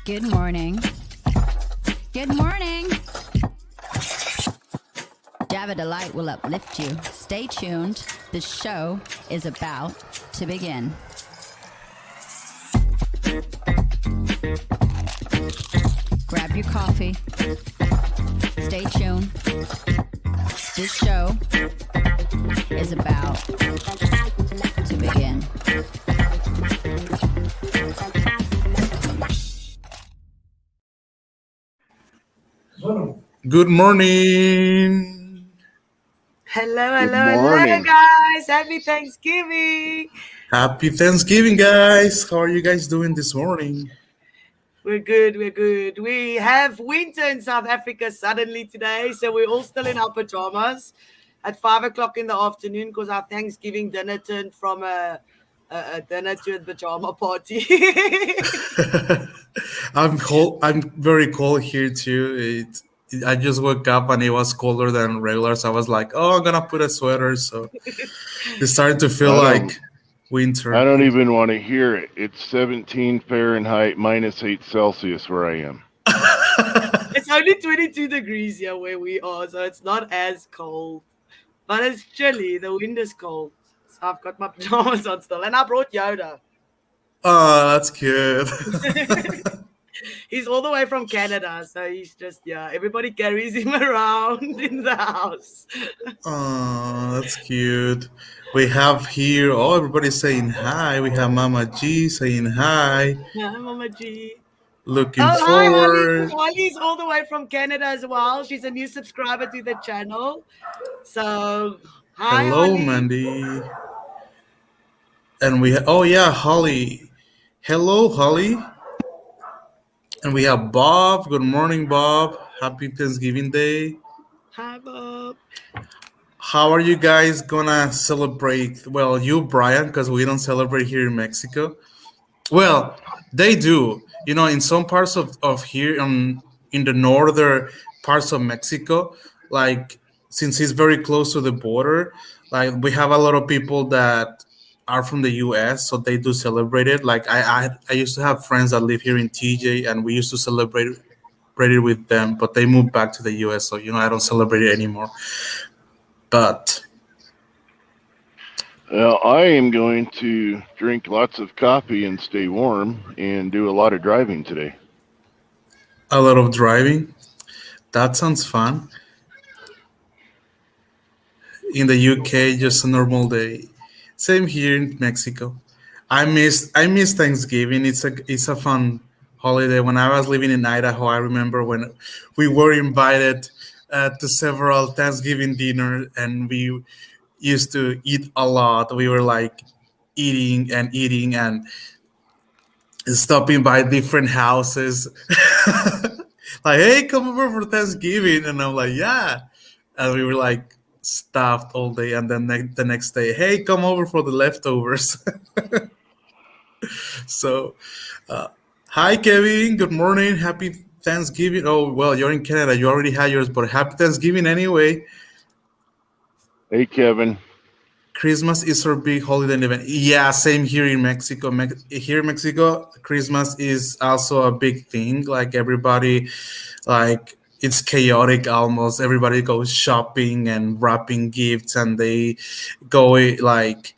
Good morning. Good morning. Java Delight will uplift you. Stay tuned. The show is about to begin. Grab your coffee. Stay tuned. This show is about to begin. Good morning. Hello, guys. Happy Thanksgiving. Happy Thanksgiving, guys. How are you guys doing this morning? We're good. We have winter in South Africa suddenly today, so we're all still in our pajamas at 5 o'clock in the afternoon because our Thanksgiving dinner turned from a dinner to a pajama party. I'm very cold here too. I just woke up and it was colder than regular, so I was like, "Oh, I'm gonna put a sweater." So it started to feel like winter. I don't even want to hear it. It's 17 Fahrenheit, -8 Celsius where I am. It's only 22 degrees here where we are, so it's not as cold. But it's chilly. The wind is cold. So I've got my pajamas on still. And I brought Yoda. Oh, that's good. He's all the way from Canada, so he's just, everybody carries him around in the house. Oh, that's cute. We have here, everybody's saying hi. We have Mama G saying hi. Hi, Mama G. Looking forward. Hi, Holly's all the way from Canada as well. She's a new subscriber to the channel. So, hi, Hello, Holly. Mandy. And Holly. Hello, Holly. And we have Bob. Good morning, Bob. Happy Thanksgiving Day. Hi, Bob. How are you guys gonna celebrate? Well, you, Brian, because we don't celebrate here in Mexico. Well, they do. In some parts of here in the northern parts of Mexico, like since it's very close to the border, like we have a lot of people that are from the U.S., so they do celebrate it. Like I used to have friends that live here in TJ, and we used to celebrate it with them, but they moved back to the U.S., so I don't celebrate it anymore. But I am going to drink lots of coffee and stay warm and do a lot of driving today. A lot of driving? That sounds fun. In the UK, just a normal day. Same here in Mexico. I miss Thanksgiving. It's a fun holiday. When I was living in Idaho, I remember when we were invited to several Thanksgiving dinners, and we used to eat a lot. We were like eating and stopping by different houses. Like, hey, come over for Thanksgiving. And I'm like, yeah. And we were like stuffed all day. And then the next day, hey, come over for the leftovers. So, hi, Kevin. Good morning. Happy Thanksgiving. Oh, well, you're in Canada. You already had yours, but happy Thanksgiving anyway. Hey, Kevin. Christmas is our big holiday event. Yeah, same here in Mexico. Here in Mexico, Christmas is also a big thing. Like everybody, like it's chaotic almost. Everybody goes shopping and wrapping gifts, and they go like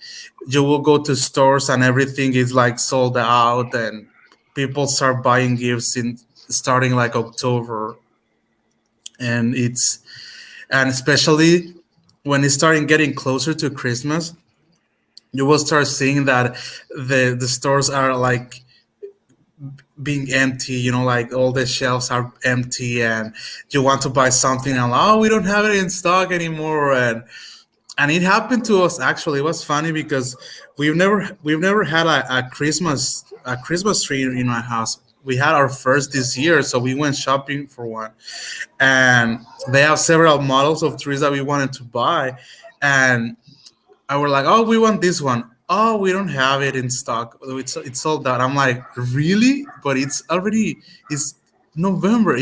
you will go to stores and everything is like sold out, and people start buying gifts in starting like October, and especially when it's starting getting closer to Christmas, you will start seeing that the stores are like being empty, like all the shelves are empty, and you want to buy something and we don't have it in stock anymore, and it happened to us. Actually, it was funny because we've never had a Christmas tree in my house. We had our first this year, so we went shopping for one, and they have several models of trees that we wanted to buy, and I were like, we want this one. oh, we don't have it in stock. It's sold out. I'm like, really? But it's November.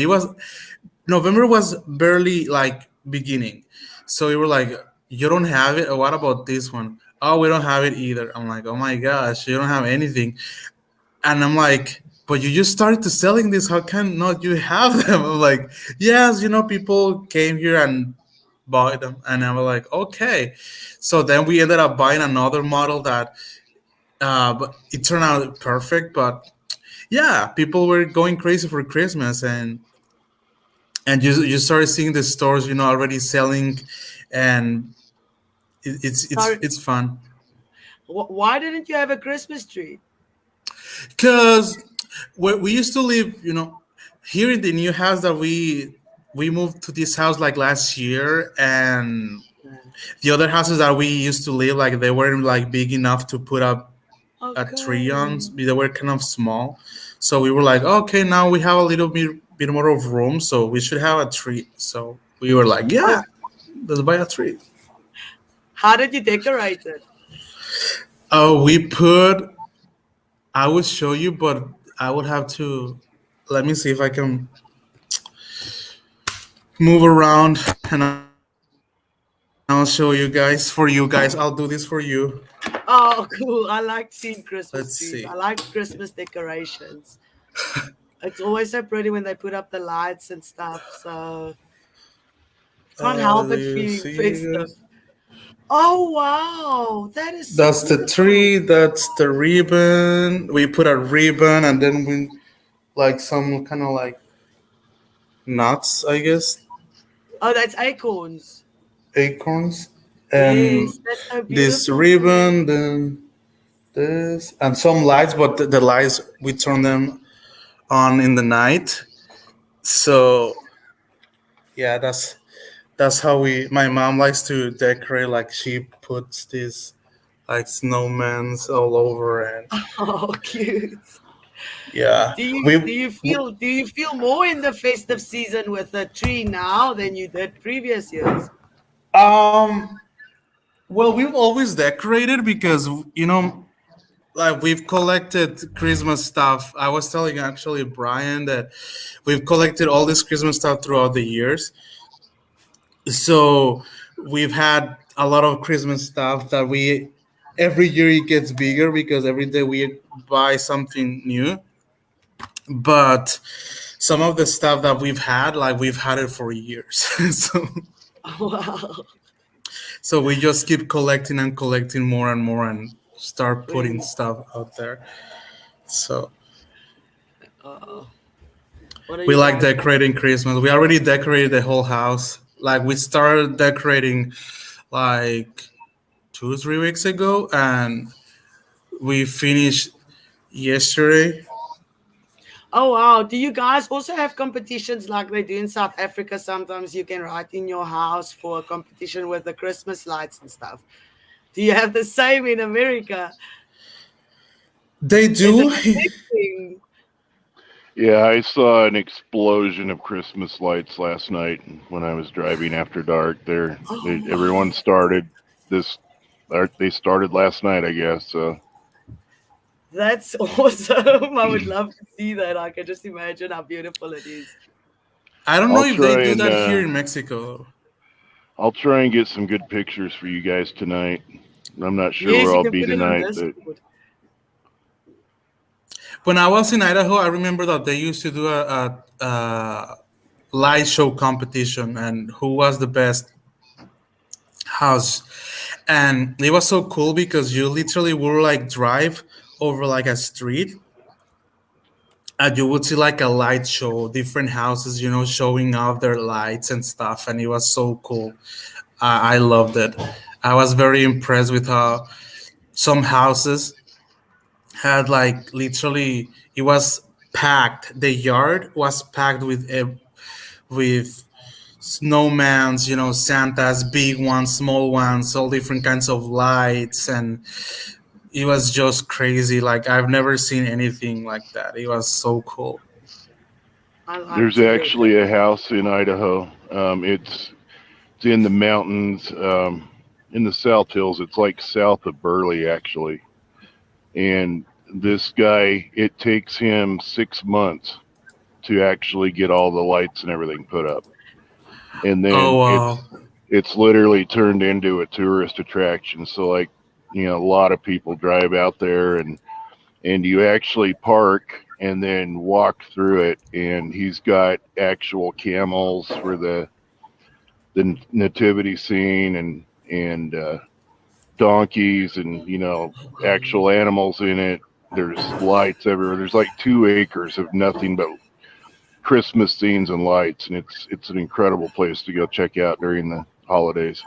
November was barely like beginning. So we were like, you don't have it? What about this one? Oh, we don't have it either. I'm like, oh my gosh, you don't have anything. And I'm like, but you just started to selling this. How can not you have them? I'm like, yes, people came here and bought them. And I was like, okay. So then we ended up buying another model that but it turned out perfect. But yeah, people were going crazy for Christmas, and you started seeing the stores, already selling, and So, it's fun why didn't you have a Christmas tree? because we used to live, here in the new house that we moved to this house like last year, and the other houses that we used to live, like they weren't like big enough to put up a tree on. Okay. They were kind of small, so we were like, okay, now we have a little bit more of room, so we should have a tree. So we were like, Oh, yeah, let's buy a tree. how did you decorate it? Oh, we put. I would show you, but I would have to. Let me see if I can move around, and I'll show you guys. For you guys, I'll do this for you. Oh, cool. I like seeing Christmas Let's trees. see. I like Christmas decorations. It's always so pretty when they put up the lights and stuff. So can't help Do it you feeling see, festive. guys? Oh, wow. That is so That's the beautiful. tree. That's the ribbon. We put a ribbon, and then we like some kind of like nuts, I guess, Oh, that's acorns. acorns, and Yes, that's so this beautiful. ribbon, then this, and some lights. But the lights we turn them on in the night. So yeah, that's how we. My mom likes to decorate. Like she puts these like snowmans all over, and Oh, cute. yeah, Do you do we. you feel do you feel more in the festive season with a tree now than you did previous years? Um. Well, we've always decorated because like we've collected Christmas stuff. I was telling actually Brian that we've collected all this Christmas stuff throughout the years. So we've had a lot of Christmas stuff that we every year it gets bigger because every day we buy something new. But some of the stuff that we've had, like we've had it for years. so Wow. so we just keep collecting and collecting more and more and start putting Really? stuff out there. So Uh, what are we you like guys? decorating Christmas. We already decorated the whole house. Like we started decorating like 2 3 weeks ago, and we finished yesterday. Oh wow. Do you guys also have competitions like they do in South Africa? Sometimes you can write in your house for a competition with the Christmas lights and stuff. Do you have the same in America? They Is it do. a big thing? Yeah, I saw an explosion of Christmas lights last night when I was driving after dark. Oh Everyone wow. started this. They started last night, I guess. So That's awesome. I would love to see that. I can just imagine how beautiful it is. I don't know I'll if they try do and that here in Mexico. get some good pictures for you guys tonight. I'm not sure Yes, where you I'll can be put it on tonight, but Discord. When I was in Idaho, I remember that they used to do a light show competition, and who was the best house. And it was so cool because you literally would like drive over like a street, and you would see like a light show, different houses, showing off their lights and stuff, and it was so cool. I loved it. I was very impressed with how some houses had like literally it was packed. The yard was packed with snowmans, Santas, big ones, small ones, all different kinds of lights, and it was just crazy. Like I've never seen anything like that. It was so cool. I like there's to hear that. actually a house in Idaho. It's in the mountains, in the South Hills. It's like south of Burley, actually. And this guy, it takes him 6 months to actually get all the lights and everything put up. And Oh then wow. it's literally turned into a tourist attraction. So like, a lot of people drive out there, and you actually park and then walk through it, and he's got actual camels for the nativity scene, and donkeys, and actual animals in it. There's lights everywhere. There's like 2 acres of nothing but Christmas scenes and lights, and it's an incredible place to go check out during the holidays.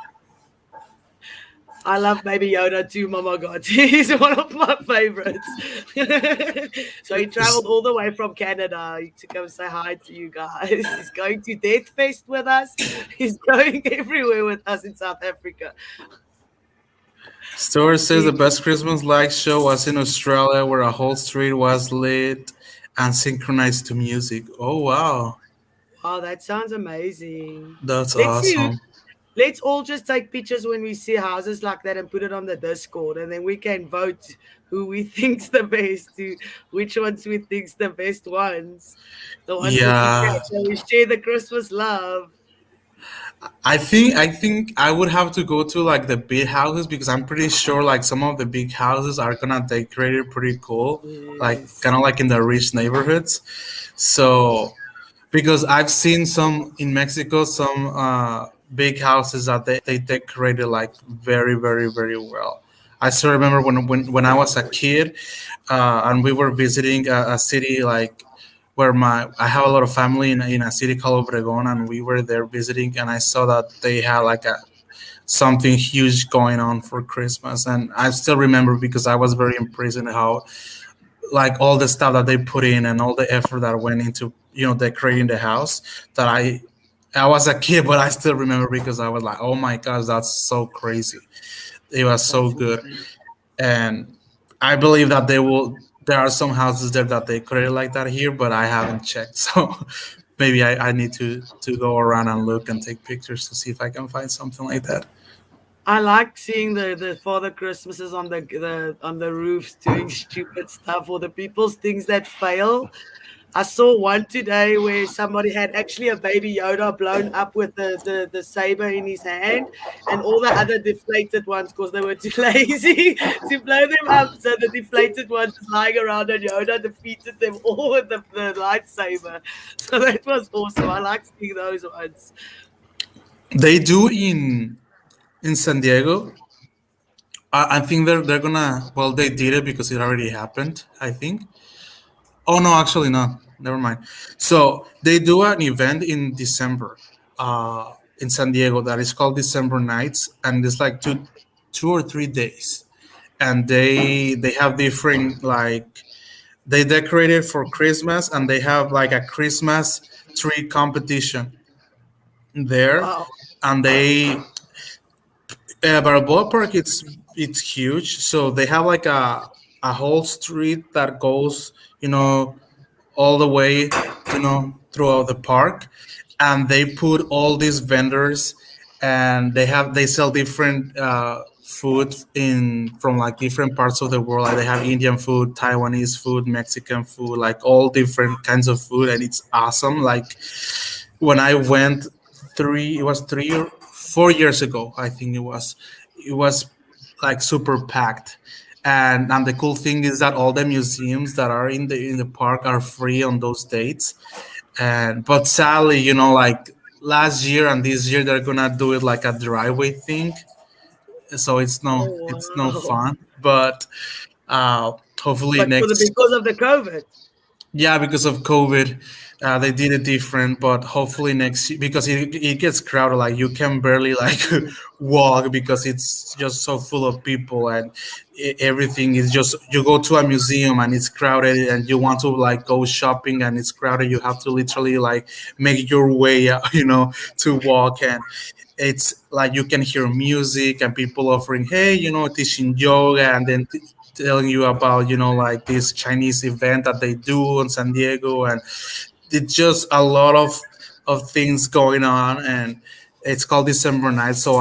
I love Baby Yoda too, Mama God. He's one of my favorites. So he traveled all the way from Canada to come say hi to you guys. He's going to Death Fest with us. He's going everywhere with us in South Africa. Stuart says the best Christmas light show was in Australia, where a whole street was lit and synchronized to music. Oh wow, Wow, that sounds amazing. that's Let's see. awesome. Let's all just take pictures when we see houses like that and put it on the Discord, and then we can vote who we think's the best, which ones we think's the best ones, the ones that we Yeah, can. So we share the Christmas love. I think I would have to go to like the big houses, because I'm pretty sure like some of the big houses are gonna decorate it pretty cool, like Yes. kind of like in the rich neighborhoods. So because I've seen some in Mexico, some big houses that they decorated like very, very, very well. I still remember when I was a kid, and we were visiting a city like where I have a lot of family in a city called Obregon, and we were there visiting, and I saw that they had like a something huge going on for Christmas, and I still remember because I was very impressed in how like all the stuff that they put in and all the effort that went into decorating the house. That I was a kid, but I still remember because I was like, oh my gosh, that's so crazy. It was so That's good. insane. And I believe that there are some houses there that they create like that here, but I haven't checked. So maybe I need to go around and look and take pictures to see if I can find something like that. I like seeing the Father Christmases on the roofs doing stupid stuff, or the people's things that fail. I saw one today where somebody had actually a baby Yoda blown up with the saber in his hand, and all the other deflated ones, because they were too lazy to blow them up. So the deflated ones just lying around, and Yoda defeated them all with the lightsaber. So that was awesome. I like seeing those ones. They do in San Diego. I think they're gonna. Well, they did it because it already happened, I think. Oh no, actually not. Never mind. So they do an event in December, in San Diego, that is called December Nights, and it's like 2 or 3 days, and they have different like they decorate it for Christmas, and they have like a Christmas tree competition there, Wow. and Balboa Park, it's huge, so they have like a whole street that goes, all the way, throughout the park, and they put all these vendors, and they sell different food in from like different parts of the world. Like they have Indian food, Taiwanese food, Mexican food, like all different kinds of food, and it's awesome. Like when I went it was 3 or 4 years ago, I think it was like super packed. And the cool thing is that all the museums that are in the park are free on those dates. And but sadly, like last year and this year, they're gonna do it like a driveway thing, so Oh it's no wow. fun. But hopefully But next. because of the COVID. Yeah, because of COVID, they did it different. But hopefully next year, because it gets crowded, like you can barely like walk, because it's just so full of people, and everything is just, you go to a museum and it's crowded, and you want to like go shopping and it's crowded. You have to literally like make your way out, to walk. And it's like you can hear music and people offering, hey, teaching yoga, and then telling you about, like this Chinese event that they do in San Diego. And it's just a lot of things going on. And it's called December Night. So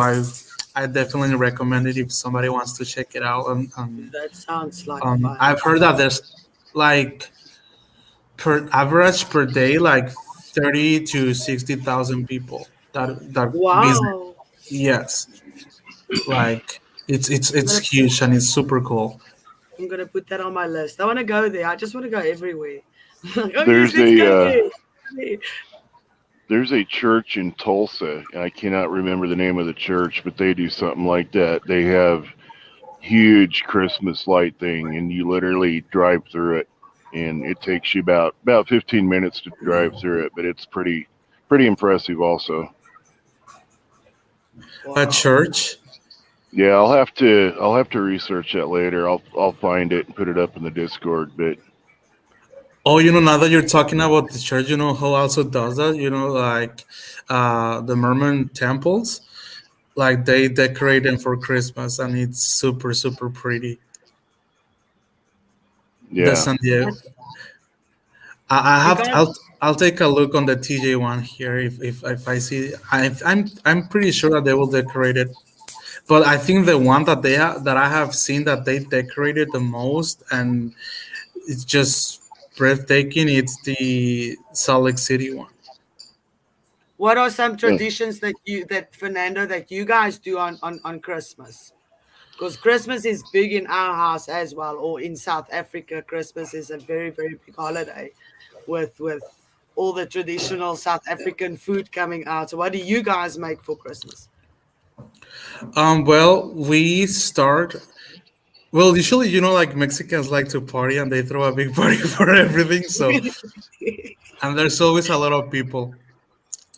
I definitely recommend it if somebody wants to check it out. That sounds like fun. I've heard that there's like per average per day, like 30 to 60,000 people that visit. Wow. Yes, like I'm it's gonna huge and it's super cool. I'm gonna put that on my list. I want to go there. I just want to go everywhere. Like, oh yes, There's let's go a there. there's a church in Tulsa, and I cannot remember the name of the church, but they do something like that. They have huge Christmas light thing, and you literally drive through it, and it takes you about 15 minutes to drive through it, but it's pretty impressive also. A Wow. church. Yeah, I'll have to research that later. I'll find it and put it up in the Discord. But Oh, now that you're talking about the church, who also does that? Like the Mormon temples, like they decorate them for Christmas, and it's super super pretty. The yeah, San Diego. I You have guys, I'll take a look on the TJ one here if I see. I'm pretty sure that they will decorate it, but I think the one that I have seen that they decorated the most, and it's just breathtaking. It's the Salt Lake City one. what are some yeah. traditions that Fernando that you guys do on Christmas? Because Christmas is big in our house as well, or in South Africa, Christmas is a very, very big holiday with all the traditional South African food coming out. So what do you guys make for Christmas? Well, we start. Well, usually, like Mexicans like to party and they throw a big party for everything. So, and there's always a lot of people.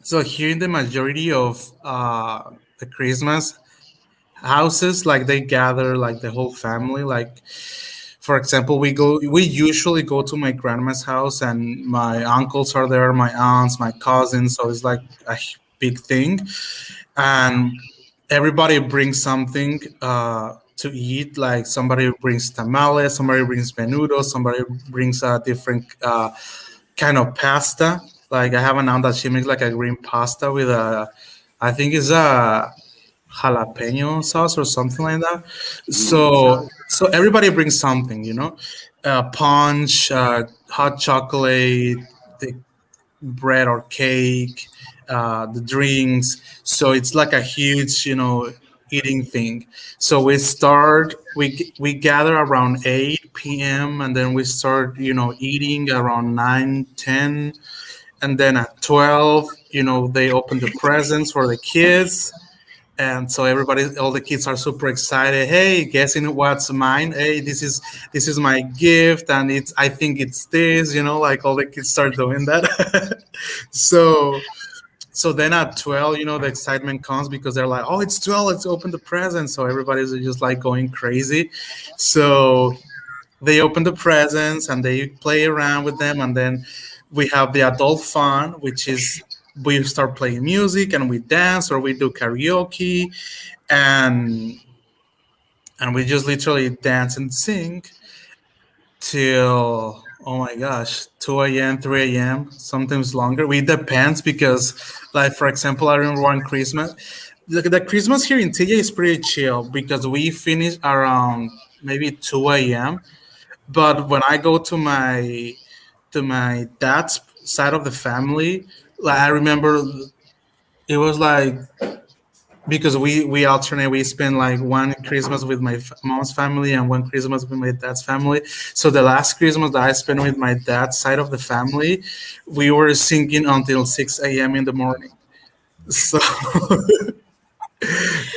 So here in the majority of the Christmas houses, like they gather like the whole family. Like for example, we usually go to my grandma's house, and my uncles are there, my aunts, my cousins. So it's like a big thing, and everybody brings something to eat. Like somebody brings tamales, somebody brings menudo, somebody brings a different kind of pasta. Like I have an aunt that she makes like a green pasta with I think it's a jalapeno sauce or something like that. So Sounds so everybody brings something, punch, hot chocolate, the bread or cake, the drinks. So it's like a huge, eating thing. So we gather around 8 p.m. and then we start, eating around 9, 10, and then at 12, they open the presents for the kids, and so all the kids are super excited. Hey, guessing what's mine? Hey, this is my gift, and I think it's this. Like all the kids start doing that. so so then at 12, the excitement comes because they're like, oh, it's 12, let's open the presents. So everybody's just like going crazy. So they open the presents and they play around with them, and then we have the adult fun, which is we start playing music and we dance or we do karaoke, and we just literally dance and sing till, oh my gosh, 2 a.m., 3 a.m., sometimes longer. We depends because, like, for example, I remember one Christmas. The Christmas here in TJ is pretty chill because we finish around maybe 2 a.m. But when I go to my dad's side of the family, like I remember it was like, because we alternate. We spend like one Christmas with my mom's family and one Christmas with my dad's family. So the last Christmas that I spent with my dad's side of the family, we were singing until 6 a.m. in the morning. So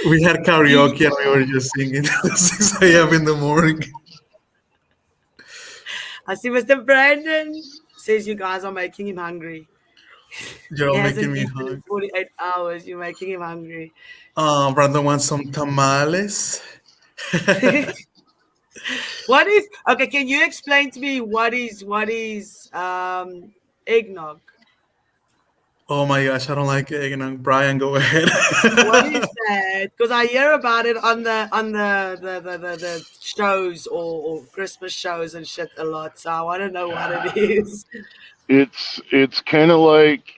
we had karaoke and we were just singing till 6 a.m. in the morning. I see Mr. Brandon says you guys are making him hungry. You're He all making hasn't me eaten hungry. in 48 hours. You're making him hungry. Brandon wants some tamales. What is okay? Can you explain to me what is eggnog? Oh my gosh, I don't like eggnog. Brian, go ahead. What is that? Because I hear about it on the shows or Christmas shows and shit a lot. So I want to know what it is. It's kind of like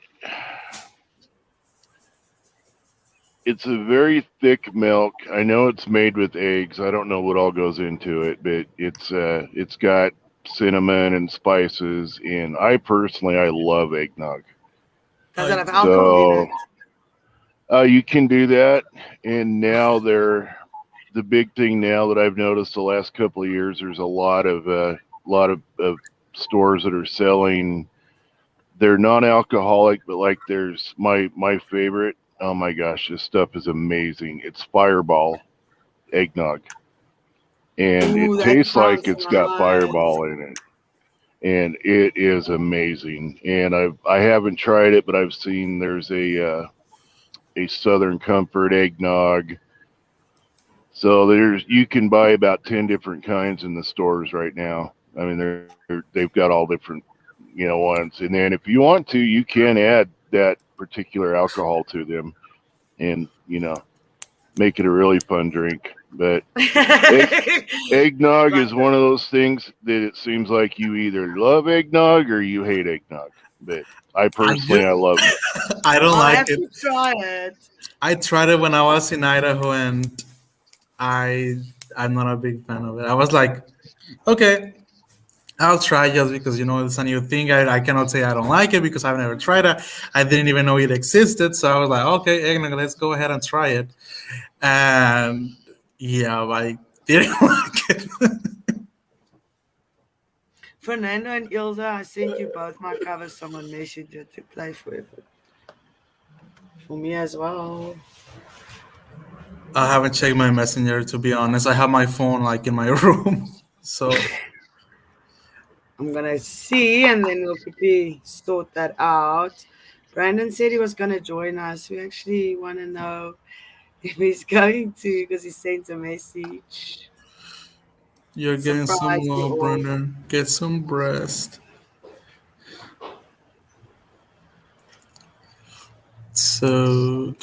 It's a very thick milk. I know it's made with eggs. I don't know what all goes into it, but it's got cinnamon and spices, and I love eggnog. Does it have I- alcohol in So it? you can do that, and now the big thing now that I've noticed the last couple of years. There's a lot of stores that are selling. They're non-alcoholic, but like there's my favorite. Oh my gosh, this stuff is amazing. It's Fireball eggnog, and Ooh, it that tastes like sounds it's got nice. Fireball in it, and it is amazing. And I haven't tried it, but I've seen there's a Southern Comfort eggnog. So you can buy about 10 different kinds in the stores right now. I mean, they've got all different, ones. And then if you want to, you can add that particular alcohol to them and, make it a really fun drink. But eggnog is one of those things that it seems like you either love eggnog or you hate eggnog. But I love it. I don't I'll like have it. to try it. I tried it when I was in Idaho, and I'm not a big fan of it. I was like, okay, I'll try just because it's a new thing. I cannot say I don't like it because I've never tried it. I didn't even know it existed, so I was like, okay, eggnog, let's go ahead and try it. And yeah, I didn't like it. Fernando and Ilse, I sent you both my cover song on Messenger to play for me as well. I haven't checked my messenger, to be honest. I have my phone like in my room, so I'm gonna see, and then we'll quickly sort that out. Brandon said he was gonna join us. We actually want to know if he's going to, because he sent a message. you're getting some Surprise you love, all. Brendan. Get some breast. So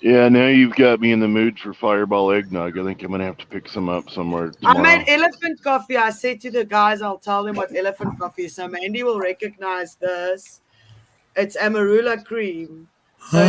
Yeah, now you've got me in the mood for Fireball eggnog. I think I'm gonna have to pick some up somewhere tomorrow. I made elephant coffee. I said to the guys, I'll tell them what elephant coffee is. So Mandy will recognize this. It's amarula cream. So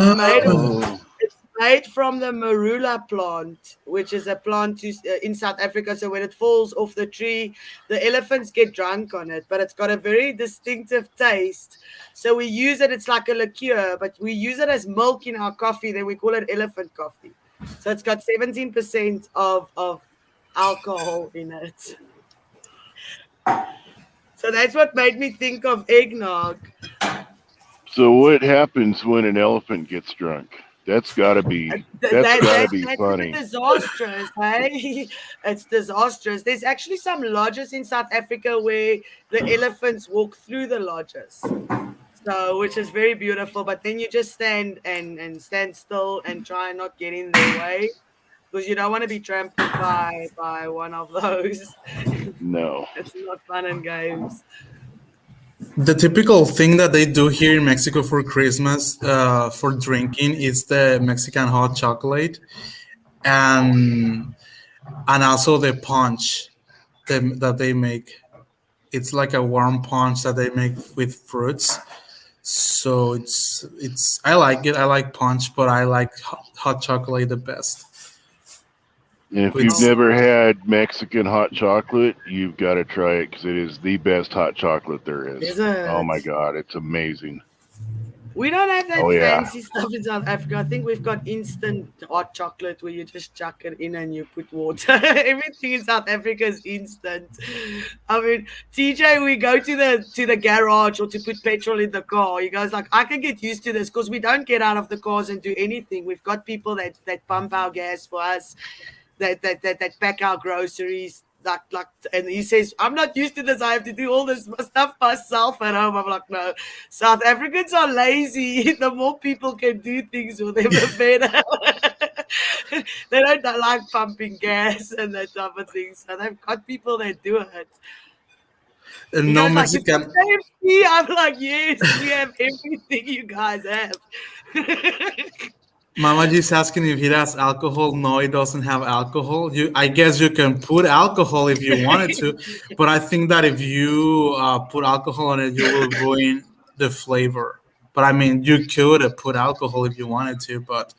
it's made from the marula plant, which is a plant in South Africa. So when it falls off the tree, the elephants get drunk on it, but it's got a very distinctive taste. So we use it, it's like a liqueur, but we use it as milk in our coffee. Then we call it elephant coffee. So it's got 17% of alcohol in it. So that's what made me think of eggnog. So what happens when an elephant gets drunk? That's gotta be funny. That's disastrous, hey? It's disastrous. There's actually some lodges in South Africa where the elephants walk through the lodges. So, which is very beautiful, but then you just stand and stand still and try and not get in their way, because you don't want to be trampled by one of those. No. It's not fun and games. the typical thing that they do here in Mexico for Christmas for drinking is the Mexican hot chocolate, and also the punch that they make. It's like a warm punch that they make with fruits. So it's I like it. I like punch, but I like hot chocolate the best. And if you've never had Mexican hot chocolate, you've got to try it because it is the best hot chocolate there is. Is it? Oh my God, it's amazing. We don't have that yeah. fancy stuff in South Africa. I think we've got instant hot chocolate where you just chuck it in and you put water. Everything in South Africa is instant. I mean, TJ, we go to the garage or to put petrol in the car. You guys like, I can get used to this because we don't get out of the cars and do anything. We've got people that pump our gas for us, that pack our groceries. Like, and he says, I'm not used to this. I have to do all this stuff myself at home. I'm like, no, South Africans are lazy. The more people can do things for them, the better. They don't like pumping gas and that type of thing. So they've got people that do it. And no Mexican. Like, I'm like, yes, we have everything you guys have. Mama is asking if it has alcohol. No, it doesn't have alcohol. I guess you can put alcohol if you wanted to, but I think that if you put alcohol on it, you will ruin the flavor. But I mean, you could put alcohol if you wanted to, but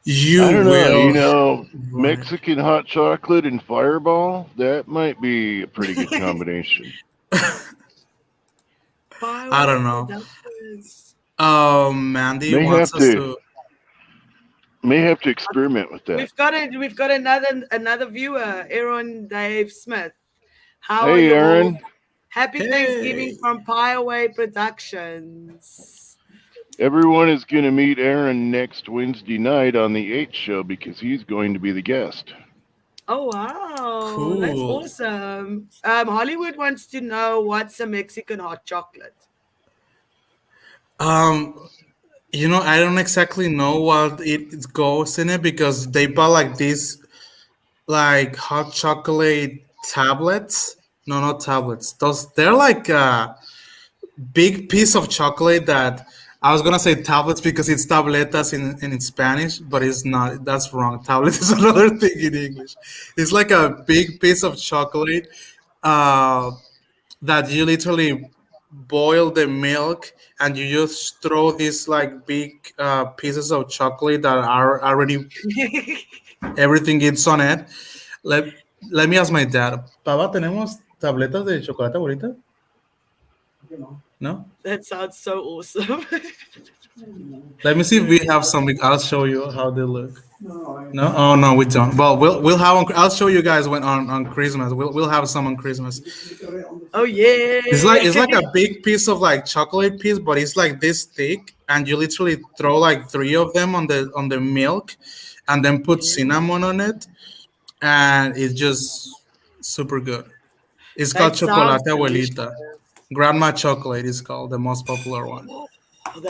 I you don't know. will ruin it. Mexican hot chocolate and Fireball, that might be a pretty good combination. I Byway don't know. Productions. Mandy May wants have us to to. experiment with that. We've got another viewer, Aaron Dave Smith. How are Hey, you all? Aaron. Happy Thanksgiving Hey. from Byway Productions. Everyone is going to meet Aaron next Wednesday night on the 8 show because he's going to be the guest. Oh wow, that's Cool. awesome. Hollywood wants to know what's a Mexican hot chocolate. Um, I don't exactly know what it goes in it because they bought like these like hot chocolate tablets. No, not tablets. Those they're like a big piece of chocolate that I was gonna say tablets because it's tabletas in Spanish, but it's not. That's wrong. Tablet is another thing in English. It's like a big piece of chocolate uh, that you literally boil the milk and you just throw these like big pieces of chocolate that are already everything is on it. Let Let me ask my dad. Papa, ¿tenemos tabletas de chocolate ahorita? No. That sounds so awesome. Let me see if we have something. I'll show you how they look. No, oh no, we don't. Well, we'll have. I'll show you guys when on Christmas. We'll have some on Christmas. Oh yeah. It's like a big piece of like chocolate piece, but it's like this thick, and you literally throw like three of them on the milk, and then put cinnamon on it, and it's just super good. It's called That sounds chocolate delicious. abuelita. Grandma chocolate is called the most popular one, Oh,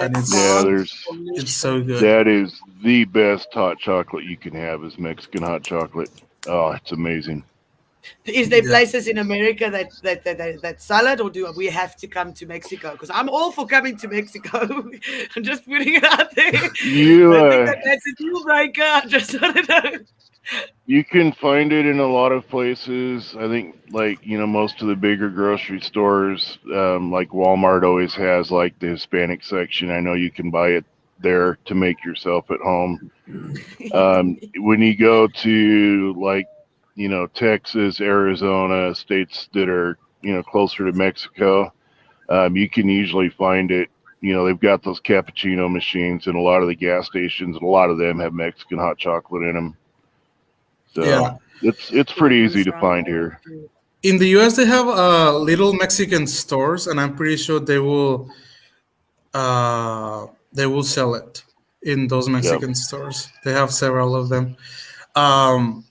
and that Yeah, sounds it's delicious. so good. that is the best hot chocolate you can have is Mexican hot chocolate. Oh, it's amazing. Is there Yeah. places in America that sell it, or do we have to come to Mexico? Because I'm all for coming to Mexico. I'm just putting it out there. You I think that's a deal breaker. I just want to know. you can find it in a lot of places. I think like most of the bigger grocery stores, like Walmart always has like the Hispanic section. I know you can buy it there to make yourself at home. When you go to like Texas, Arizona, states that are closer to Mexico, you can usually find it. They've got those cappuccino machines in a lot of the gas stations, and a lot of them have Mexican hot chocolate in them. So Yeah. it's pretty easy to find here. In the US, they have little Mexican stores, and I'm pretty sure they will sell it in those Yep. Mexican stores. They have several of them. Um,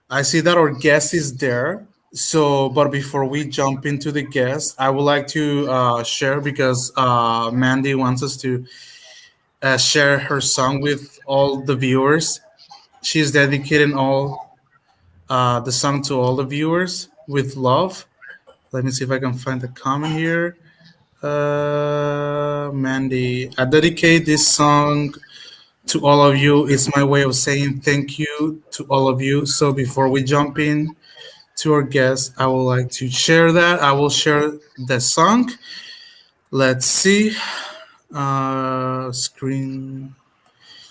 I see that our guest is there. So, but before we jump into the guest, I would like to share because Mandy wants us to share her song with all the viewers. She's dedicating all the song to all the viewers with love. Let me see if I can find the comment here. Mandy, I dedicate this song to all of you. It's my way of saying thank you to all of you. So before we jump in to our guest, I would like to share that. I will share the song. Let's see. Screen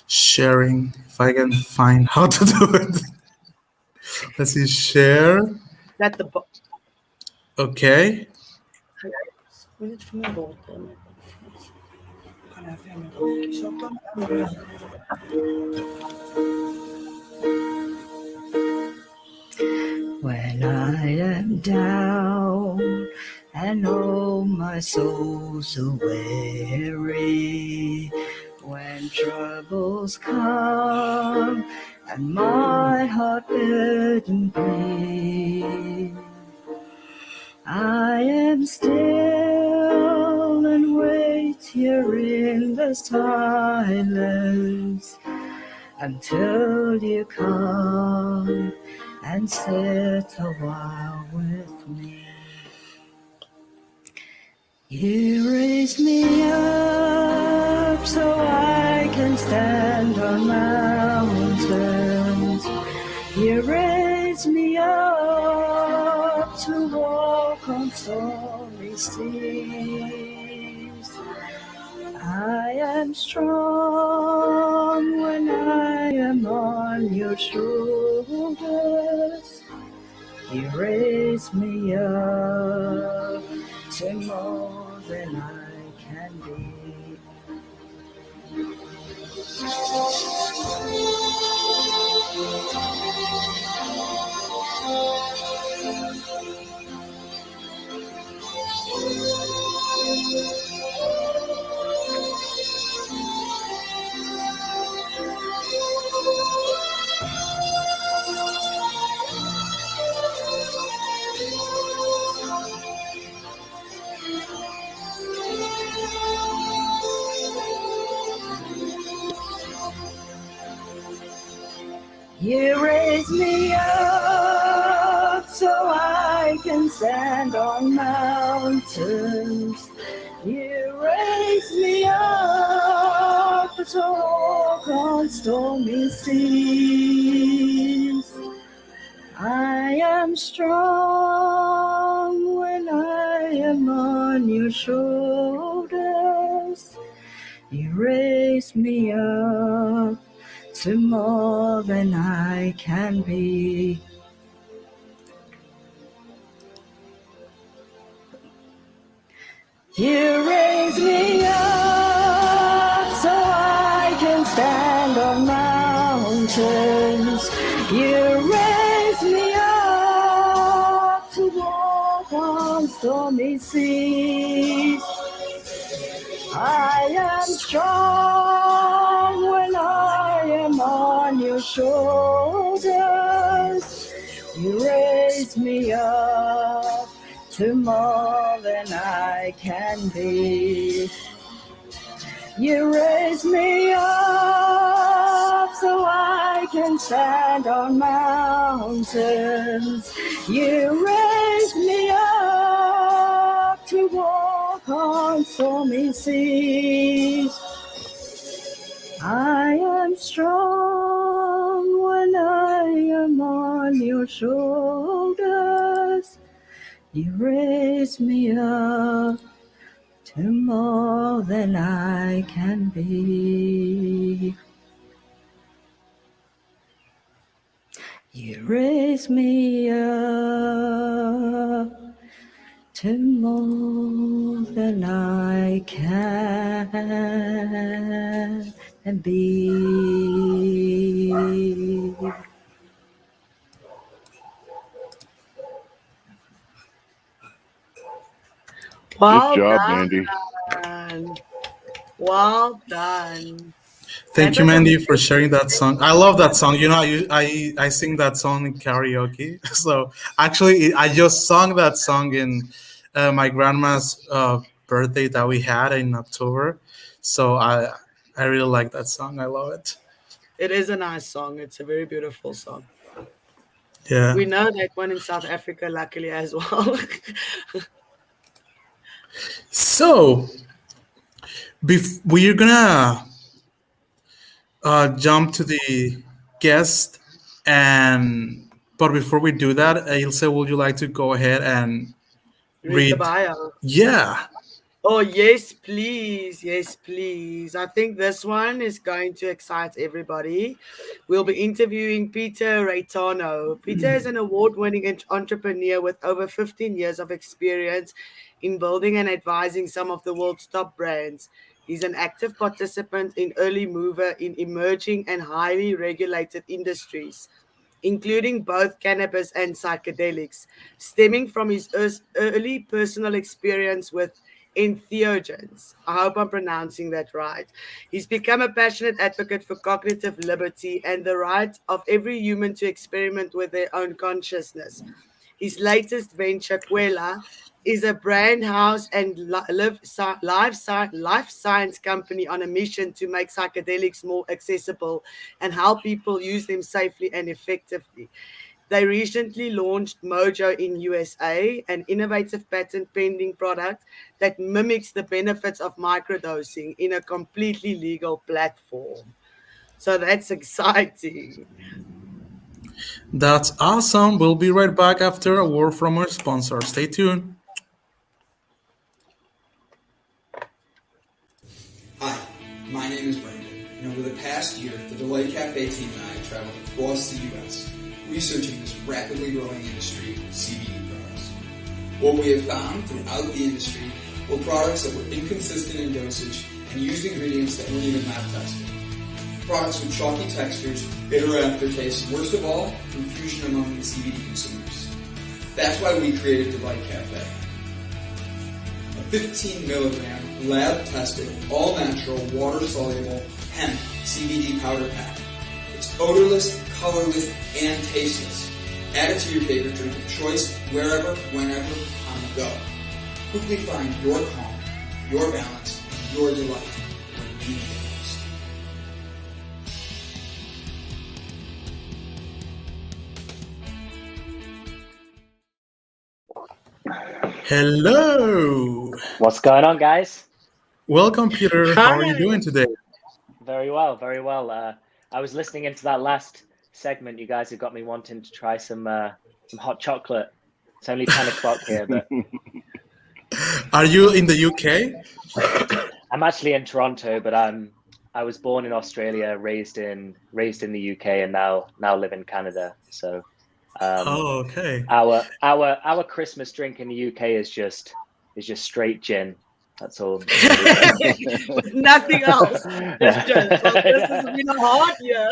sharing. If I can find how to do it. Let's see. Share. That the bo- Okay. When I am down and oh my soul so weary, when troubles come and my heart burdened be, I am still and wait here in the silence until you come and sit a while with me. You raise me up so I can stand on mountains. You raise me up to walk on stormy seas. I am strong when I am on your shoulders. You raise me up to more than I can be. You raise me up so I can stand on mountains. You raise me up to walk on stormy seas. I am strong when I am on your shoulders. You raise me up to more than I can be. You raise me up so I can stand on mountains. You raise me up to walk on stormy seas. I am strong when I am on your shoulders. You raise me up to more than I can be. You raise me up so I can stand on mountains. You raise me up to walk on stormy seas. I am strong when I am on your shoulders. You raise me up to more than I can be. You raise me up to more than I can be. Well job, Mandy. done. Well done. Thank That you, was Mandy, for amazing. sharing that song. I love that song. You know, I sing that song in karaoke. So actually, I just sung that song in my grandma's birthday that we had in October. So I really like that song. I love it. It is a nice song. It's a very beautiful song. Yeah. We know that one in South Africa, luckily, as well. So we're gonna jump to the guest, and but before we do that, Ilse, would you like to go ahead and Read the read? bio. Yeah. Oh, yes, please. Yes, please. I think this one is going to excite everybody. We'll be interviewing Peter Reitano. Peter is an award winning entrepreneur with over 15 years of experience in building and advising some of the world's top brands. He's an active participant in early mover in emerging and highly regulated industries, including both cannabis and psychedelics, stemming from his early personal experience with entheogens. I hope I'm pronouncing that right. He's become a passionate advocate for cognitive liberty and the right of every human to experiment with their own consciousness. His latest venture, Gwella, is a brand house and life science company on a mission to make psychedelics more accessible and help people use them safely and effectively. They recently launched Mojo in USA, an innovative patent pending product that mimics the benefits of microdosing in a completely legal platform. So that's exciting. That's awesome. We'll be right back after a word from our sponsor. Stay tuned. last year, the Delight Cafe team and I traveled across the U.S. researching this rapidly growing industry of CBD products. What we have found throughout the industry were products that were inconsistent in dosage and used ingredients that weren't even lab tested. Products with chalky textures, bitter aftertaste, and worst of all, confusion among the CBD consumers. That's why we created Delight Cafe. A 15 milligram, lab-tested, all-natural, water-soluble hemp CBD powder pack. It's odorless, colorless, and tasteless. Add it to your favorite drink of choice, wherever, whenever, on the go. Quickly find your calm, your balance, and your delight when you need it most. Hello. What's going on, guys? Welcome, Peter. Hi. How are you doing today? Very well, very well. I was listening into that last segment. You guys have got me wanting to try some hot chocolate. It's only 10 o'clock here, but Are you in the UK? I'm actually in Toronto, but I was born in Australia, raised in the UK, and now live in Canada. So Okay. our Christmas drink in the UK is just straight gin. That's all. With nothing else. It's just, well, this has been a hard year.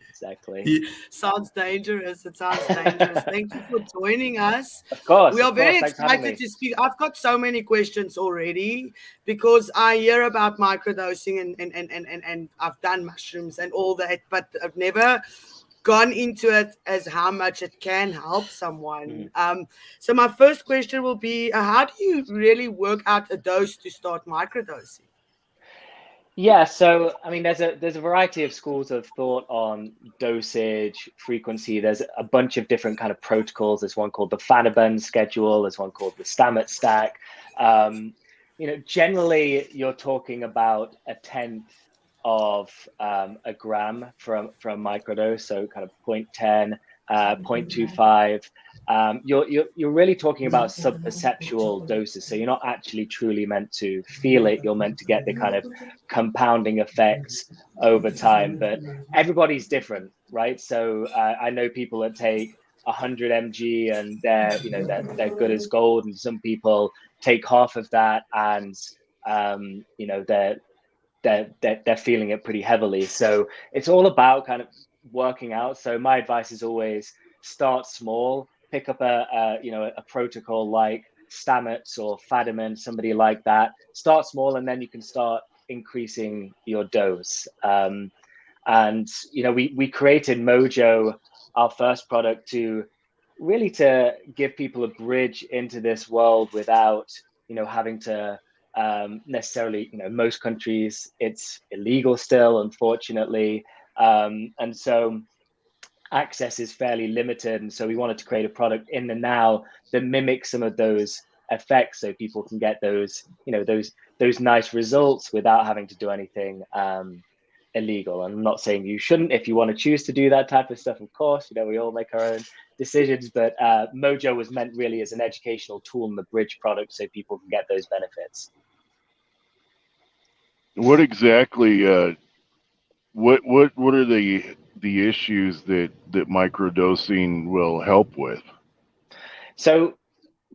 Exactly. Sounds dangerous. It sounds dangerous. Thank you for joining us. Of course. We are very Thanks for having excited me. to speak. I've got so many questions already because I hear about microdosing and I've done mushrooms and all that, but I've never gone into it as how much it can help someone. So my first question will be, how do you really work out a dose to start microdosing? Yeah, so I mean, there's a variety of schools of thought on dosage, frequency. There's a bunch of different kind of protocols. There's one called the Fanaban schedule. There's one called the Stammet stack. Generally, you're talking about a tenth of a gram from a microdose, so kind of 0.10, 0.25. You're really talking about subperceptual doses, so you're not actually truly meant to feel it. You're meant to get the kind of compounding effects over time, but everybody's different, right? So I know people that take 100 mg and they're good as gold, and some people take half of that and they're feeling it pretty heavily. So it's all about kind of working out. So my advice is always start small, pick up a protocol like Stamets or Fadiman, somebody like that. Start small, and then you can start increasing your dose. We created Mojo, our first product, to give people a bridge into this world without having to necessarily, most countries it's illegal still, unfortunately, and so access is fairly limited. And so we wanted to create a product in the now that mimics some of those effects, so people can get those nice results without having to do anything illegal. And I'm not saying you shouldn't if you want to choose to do that type of stuff, of course. We all make our own decisions, but Mojo was meant really as an educational tool and the bridge product so people can get those benefits. What exactly what are the issues that microdosing will help with? So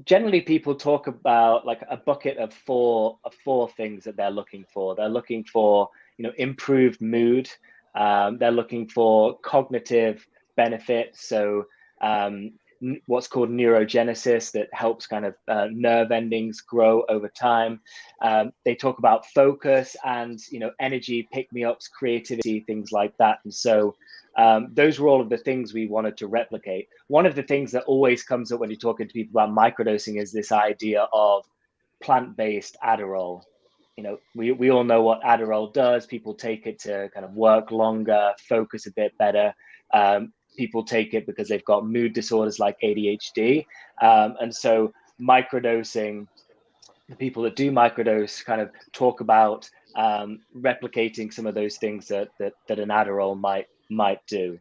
generally people talk about like a bucket of four things that they're looking for. They're looking for improved mood. They're looking for cognitive benefits. So what's called neurogenesis, that helps kind of nerve endings grow over time. They talk about focus and energy, pick-me-ups, creativity, things like that. And so those were all of the things we wanted to replicate. One of the things that always comes up when you're talking to people about microdosing is this idea of plant-based Adderall. We all know what Adderall does. People take it to kind of work longer, focus a bit better. People take it because they've got mood disorders like ADHD. And so microdosing, the people that do microdose kind of talk about replicating some of those things that an Adderall might do.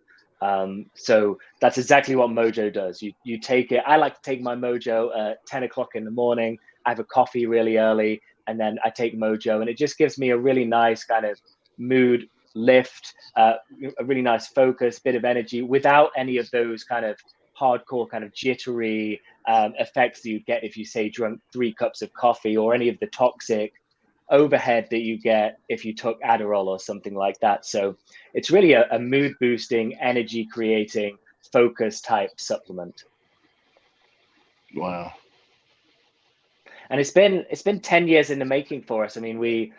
So that's exactly what Mojo does. You take it. I like to take my Mojo at 10 o'clock in the morning. I have a coffee really early, and then I take Mojo, and it just gives me a really nice kind of mood lift, a really nice focus, bit of energy, without any of those kind of hardcore kind of jittery effects that you get if you say drunk 3 cups of coffee, or any of the toxic overhead that you get if you took Adderall or something like that. So it's really a mood boosting, energy creating, focus type supplement. Wow. And it's been 10 years in the making for us. I mean,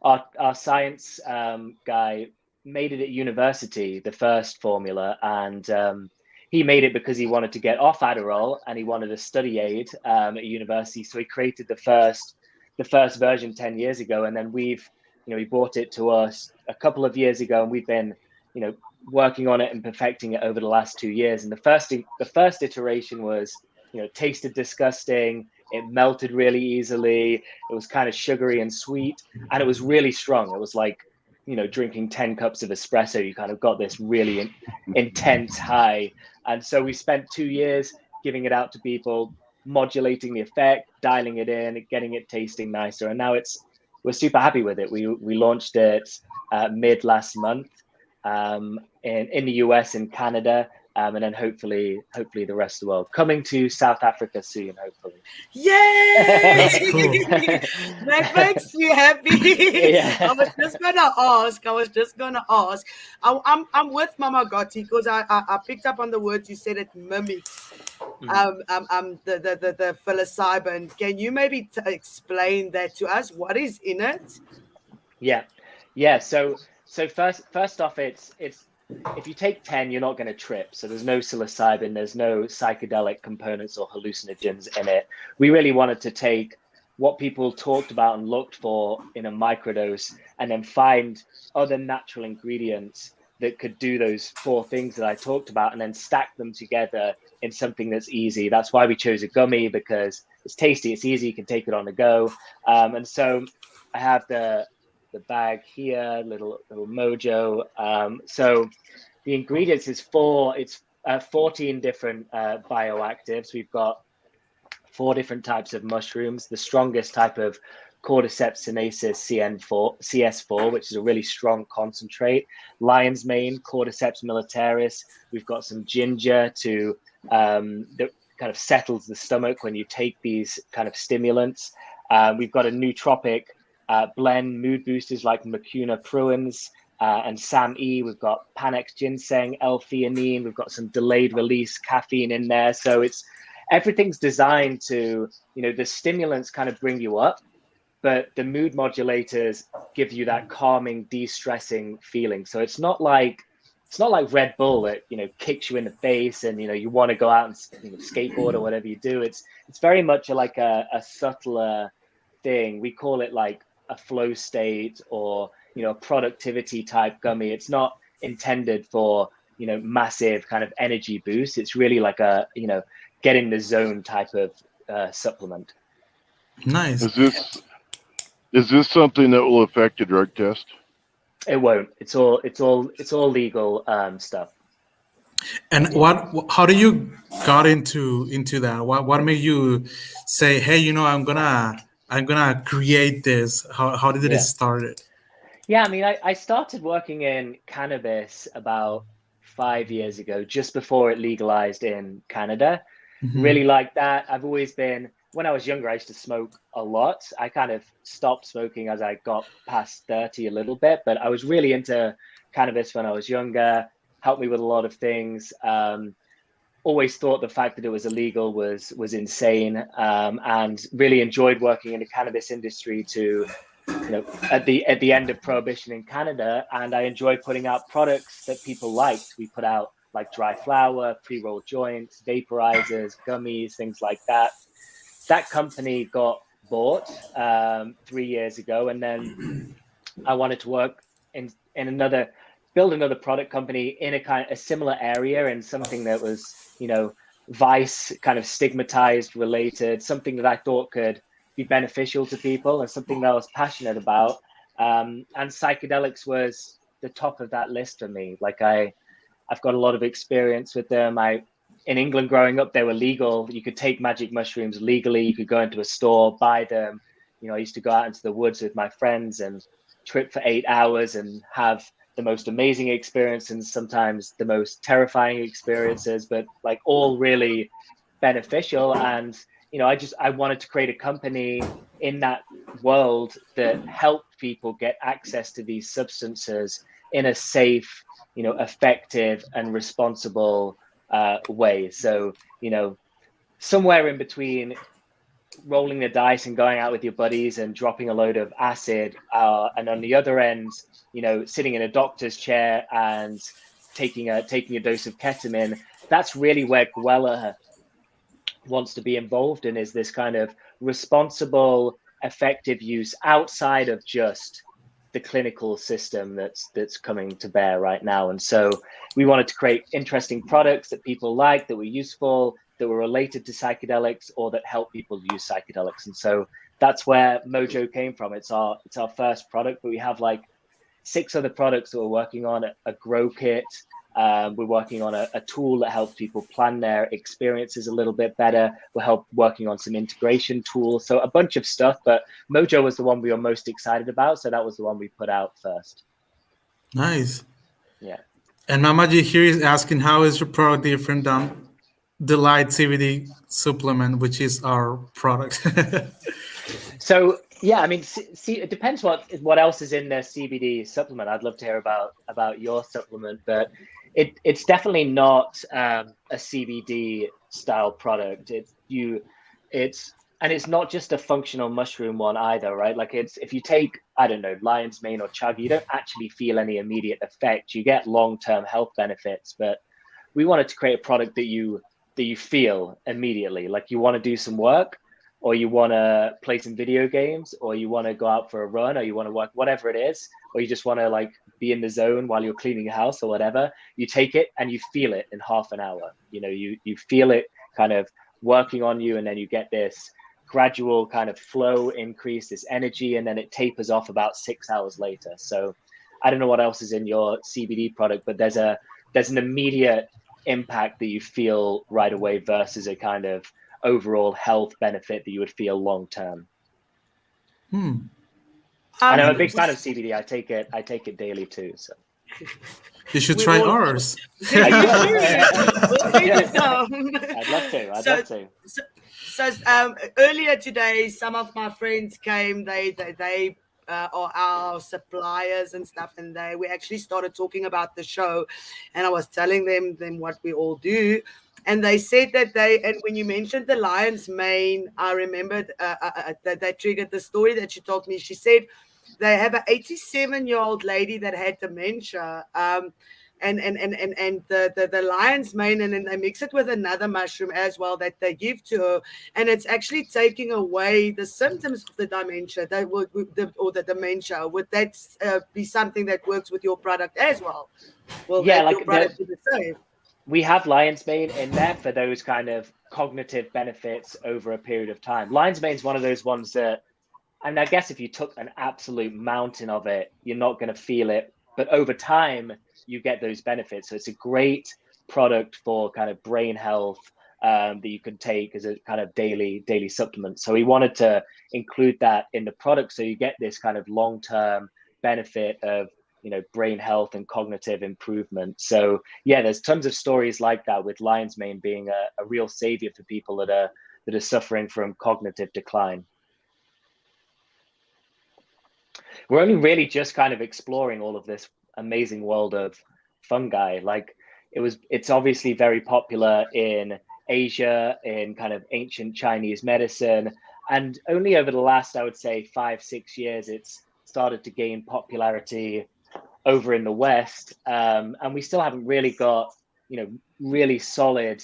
our science guy made it at university, the first formula, and he made it because he wanted to get off Adderall and he wanted a study aid at university. So he created the first version 10 years ago, and then he brought it to us a couple of years ago, and we've been, working on it and perfecting it over the last 2 years. And the first iteration was, tasted disgusting. It melted really easily. It was kind of sugary and sweet, and it was really strong. It was like, drinking 10 cups of espresso. You kind of got this really intense high. And so we spent 2 years giving it out to people, modulating the effect, dialing it in, getting it tasting nicer. And now we're super happy with it. We launched it mid last month in the US and Canada. And then hopefully the rest of the world. Coming to South Africa soon, hopefully. Yay! That's cool. That makes me happy. Yeah. I was just gonna ask. I'm with Mama Gotti because I picked up on the words you said. It mimics the psilocybin. Can you maybe explain that to us? What is in it? Yeah. So first off, it's if you take 10, you're not going to trip. So there's no psilocybin, there's no psychedelic components or hallucinogens in it. We really wanted to take what people talked about and looked for in a microdose, and then find other natural ingredients that could do those 4 things that I talked about, and then stack them together in something that's easy. That's why we chose a gummy, because it's tasty, it's easy, you can take it on the go. And so I have the bag here, little Mojo. So the ingredients is 14 different bioactives. We've got 4 different types of mushrooms. The strongest type of Cordyceps sinensis CS4, which is a really strong concentrate. Lion's mane, Cordyceps militaris. We've got some ginger that kind of settles the stomach when you take these kind of stimulants. We've got a nootropic blend, mood boosters like Mucuna pruins and SAMe. We've got Panax ginseng, L-theanine. We've got some delayed release caffeine in there. So everything's designed to, the stimulants kind of bring you up, but the mood modulators give you that calming, de-stressing feeling. So it's not like Red Bull that kicks you in the face and you want to go out and skateboard or whatever you do. It's very much like a subtler thing. We call it like a flow state, or a productivity type gummy. It's not intended for massive kind of energy boost. It's really like a get in the zone type of supplement. Nice. Is this something that will affect a drug test? It won't. It's all legal stuff. And how do you got into that? What made you say, hey, I'm gonna create this? How did it start? Yeah, I mean, I started working in cannabis about 5 years ago, just before it legalized in Canada. Mm-hmm. Really like that. I've always been, when I was younger, I used to smoke a lot. I kind of stopped smoking as I got past 30 a little bit, but I was really into cannabis when I was younger. Helped me with a lot of things. Always thought the fact that it was illegal was insane, and really enjoyed working in the cannabis industry to, at the end of prohibition in Canada. And I enjoyed putting out products that people liked. We put out like dry flower, pre-rolled joints, vaporizers, gummies, things like that. That company got bought 3 years ago, and then I wanted to work build another product company in a similar area, and something that was, vice kind of stigmatized related, something that I thought could be beneficial to people, and something that I was passionate about. And psychedelics was the top of that list for me. Like I've got a lot of experience with them. In England growing up, they were legal. You could take magic mushrooms legally. You could go into a store, buy them. I used to go out into the woods with my friends and trip for 8 hours and have the most amazing experience and sometimes the most terrifying experiences, but like all really beneficial. And I wanted to create a company in that world that helped people get access to these substances in a safe, effective and responsible way. So somewhere in between rolling the dice and going out with your buddies and dropping a load of acid, and on the other end, sitting in a doctor's chair and taking a dose of ketamine. That's really where Gwella wants to be involved in, is this kind of responsible, effective use outside of just the clinical system that's coming to bear right now. And so we wanted to create interesting products that people like, that were useful, that were related to psychedelics, or that help people use psychedelics. And so that's where Mojo came from. It's our first product, but we have like 6 other products that we're working on: a grow kit. We're working on a tool that helps people plan their experiences a little bit better. We're working on some integration tools. So a bunch of stuff, but Mojo was the one we were most excited about. So that was the one we put out first. Nice. Yeah. And Mamaji here is asking, how is your product different than the Light CBD supplement, which is our product? So yeah, I mean, see, it depends what else is in the CBD supplement. I'd love to hear about your supplement, but it's definitely not a CBD style product. It's not just a functional mushroom one either, right? Like if you take, I don't know, lion's mane or chaga, you don't actually feel any immediate effect. You get long-term health benefits, but we wanted to create a product that you feel immediately. Like you want to do some work, or you want to play some video games, or you want to go out for a run, or you want to work, whatever it is, or you just want to like be in the zone while you're cleaning your house or whatever. You take it and you feel it in half an hour. You feel it kind of working on you, and then you get this gradual kind of flow increase, this energy, and then it tapers off about 6 hours later. So I don't know what else is in your CBD product, but there's an immediate impact that you feel right away versus a kind of overall health benefit that you would feel long term. And I'm a big fan of CBD. I take it daily too. So you should try ours. I'd love to. So earlier today, some of my friends came. They are our suppliers and stuff, and we actually started talking about the show, and I was telling them what we all do. And they said that and when you mentioned the lion's mane, I remembered that triggered the story that she told me. She said they have an 87-year-old lady that had dementia, and the lion's mane, and then they mix it with another mushroom as well that they give to her, and it's actually taking away the symptoms of the dementia. Or the dementia. Would that be something that works with your product as well? Well, yeah, like your product be the same. We have lion's mane in there for those kind of cognitive benefits over a period of time. Lion's mane is one of those ones that, and I guess if you took an absolute mountain of it, you're not going to feel it. But over time, you get those benefits. So it's a great product for kind of brain health that you can take as a kind of daily supplement. So we wanted to include that in the product, so you get this kind of long-term benefit of brain health and cognitive improvement. So yeah, there's tons of stories like that, with lion's mane being a real savior for people that are suffering from cognitive decline. We're only really just kind of exploring all of this amazing world of fungi. Like it's obviously very popular in Asia, in kind of ancient Chinese medicine, and only over the last, I would say, 5-6 years, it's started to gain popularity over in the West, and we still haven't really got really solid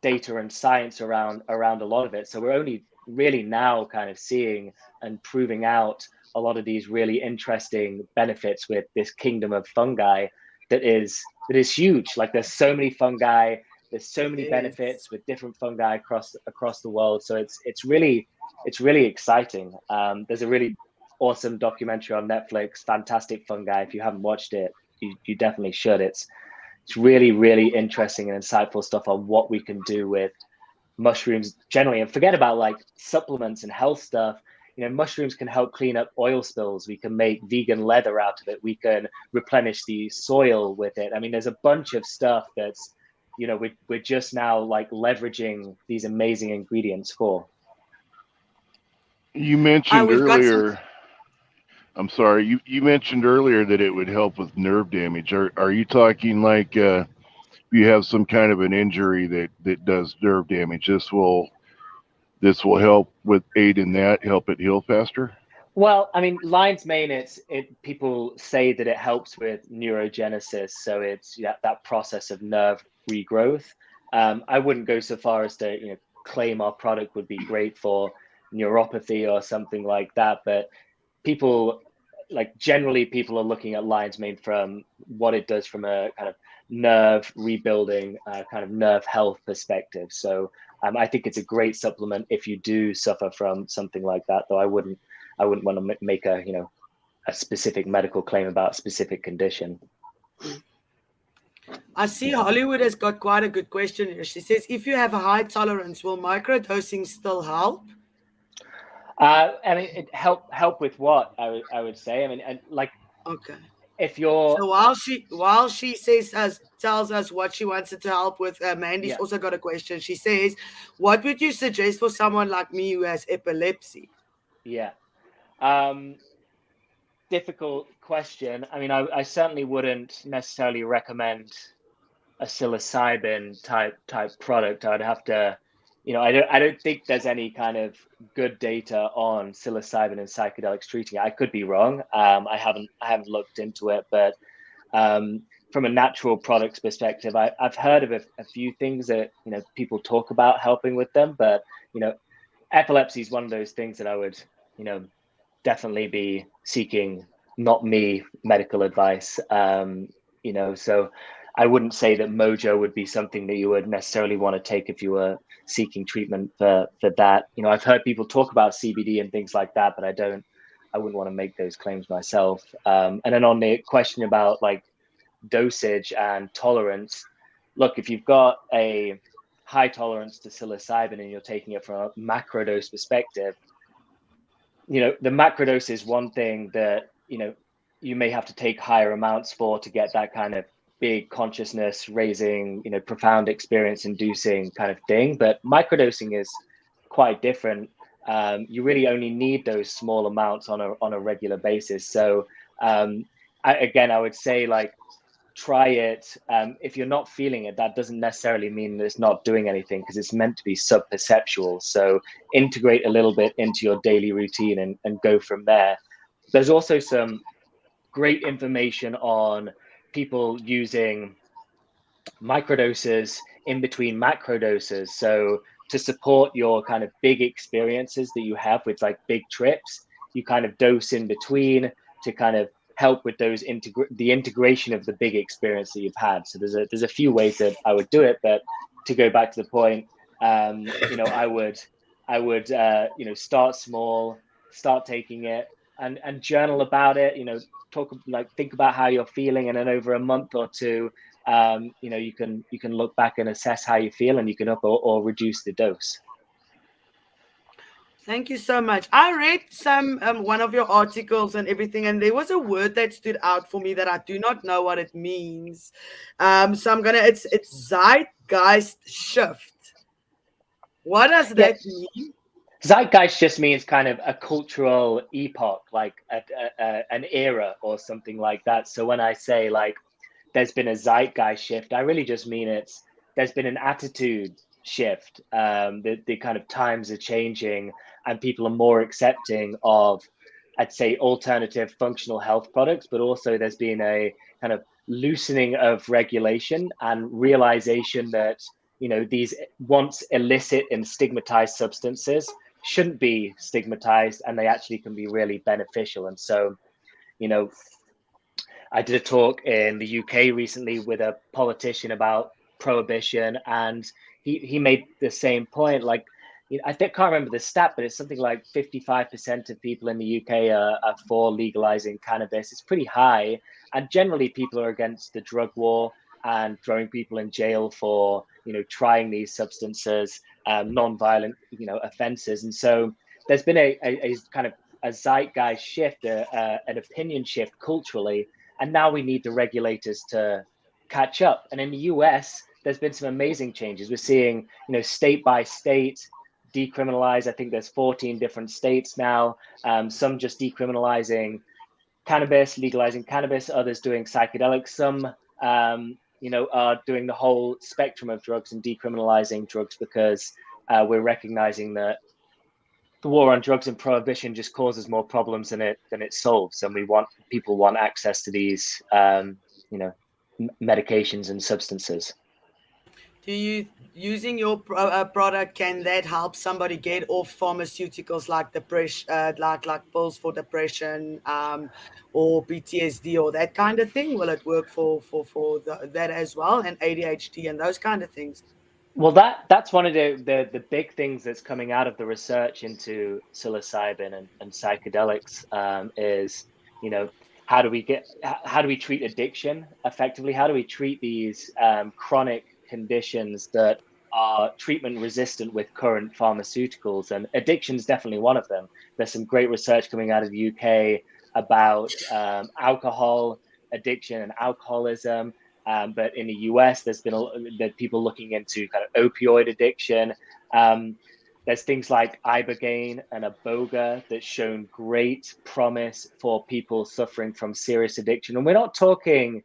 data and science around a lot of it. So we're only really now kind of seeing and proving out a lot of these really interesting benefits with this kingdom of fungi that is huge. Like there's so many fungi, there's so many benefits with different fungi across the world. So it's really exciting. There's a really awesome documentary on Netflix, Fantastic Fungi. If you haven't watched it, you definitely should. It's really, really interesting and insightful stuff on what we can do with mushrooms generally. And forget about like supplements and health stuff. mushrooms can help clean up oil spills. We can make vegan leather out of it. We can replenish the soil with it. I mean, there's a bunch of stuff that's, we're just now like leveraging these amazing ingredients for. You mentioned we've got earlier, I'm sorry, you mentioned earlier that it would help with nerve damage. Are you talking like if you have some kind of an injury that does nerve damage, this will help with aid in that, help it heal faster? Well, I mean, lion's mane, people say that it helps with neurogenesis. So it's that process of nerve regrowth. I wouldn't go so far as to, claim our product would be great for neuropathy or something like that. But generally people are looking at lion's mane from what it does from a kind of nerve rebuilding, kind of nerve health perspective. So I think it's a great supplement if you do suffer from something like that, though I wouldn't want to make a specific medical claim about a specific condition. I see Hollywood has got quite a good question here. She says, if you have a high tolerance, will microdosing still help? I mean, it help with what? I would say. I mean, and like, okay. If you're so while she tells us what she wants it to help with, Mandy's also got a question. She says, what would you suggest for someone like me who has epilepsy? Yeah. Difficult question. I mean, I certainly wouldn't necessarily recommend a psilocybin type product. I'd have to, I don't think there's any kind of good data on psilocybin and psychedelics treating it. I could be wrong. I haven't looked into it, but from a natural products perspective, I've heard of a few things that people talk about helping with them, but epilepsy is one of those things that I would definitely be seeking not me medical advice. So I wouldn't say that Mojo would be something that you would necessarily want to take if you were seeking treatment for that. I've heard people talk about CBD and things like that, but I wouldn't want to make those claims myself. And then on the question about like dosage and tolerance, look, if you've got a high tolerance to psilocybin and you're taking it from a macrodose perspective, the macrodose is one thing that, you may have to take higher amounts for to get that kind of big consciousness raising, profound experience inducing kind of thing. But microdosing is quite different. You really only need those small amounts on a regular basis. So I would say like, try it. If you're not feeling it, that doesn't necessarily mean that it's not doing anything, because it's meant to be sub-perceptual. So integrate a little bit into your daily routine and go from there. There's also some great information on people using microdoses in between macrodoses. So to support your kind of big experiences that you have with like big trips, you kind of dose in between to kind of help with those the integration of the big experience that you've had. So there's a few ways that I would do it, but to go back to the point, I would start small, start taking it and journal about it, think about how you're feeling, and then over a month or two, you can look back and assess how you feel, and you can up or reduce the dose. Thank you so much. I read one of your articles and everything, and there was a word that stood out for me that I do not know what it means. So I'm gonna. It's zeitgeist shift. What does that mean? Zeitgeist just means kind of a cultural epoch, like an era or something like that. So when I say like there's been a zeitgeist shift, I really just mean there's been an attitude shift. The kind of times are changing, and people are more accepting of, I'd say, alternative functional health products, but also there's been a kind of loosening of regulation and realization that, these once illicit and stigmatized substances shouldn't be stigmatized, and they actually can be really beneficial. And so, I did a talk in the UK recently with a politician about prohibition, and he made the same point. Like, I can't remember the stat, but it's something like 55% of people in the UK are for legalizing cannabis. It's pretty high, and generally people are against the drug war and throwing people in jail for trying these substances, non-violent offenses. And so there's been a kind of a zeitgeist shift, an opinion shift culturally, and now we need the regulators to catch up. And in the US, there's been some amazing changes. We're seeing, state by state decriminalize. I think there's 14 different states now. Some just decriminalizing cannabis, legalizing cannabis, others doing psychedelics. Some, are doing the whole spectrum of drugs and decriminalizing drugs because we're recognizing that the war on drugs and prohibition just causes more problems than it solves. And people want access to these, medications and substances. Do you, using your product, can that help somebody get off pharmaceuticals like depression, like pills for depression, or PTSD or that kind of thing? Will it work for that as well, and ADHD and those kind of things? Well, that's one of the big things that's coming out of the research into psilocybin and psychedelics, is, how do we treat addiction effectively? How do we treat these chronic conditions that are treatment resistant with current pharmaceuticals? And addiction is definitely one of them. There's some great research coming out of the UK about alcohol addiction and alcoholism. But in the US, there's been people looking into kind of opioid addiction. There's things like ibogaine and iboga that's shown great promise for people suffering from serious addiction. And we're not talking,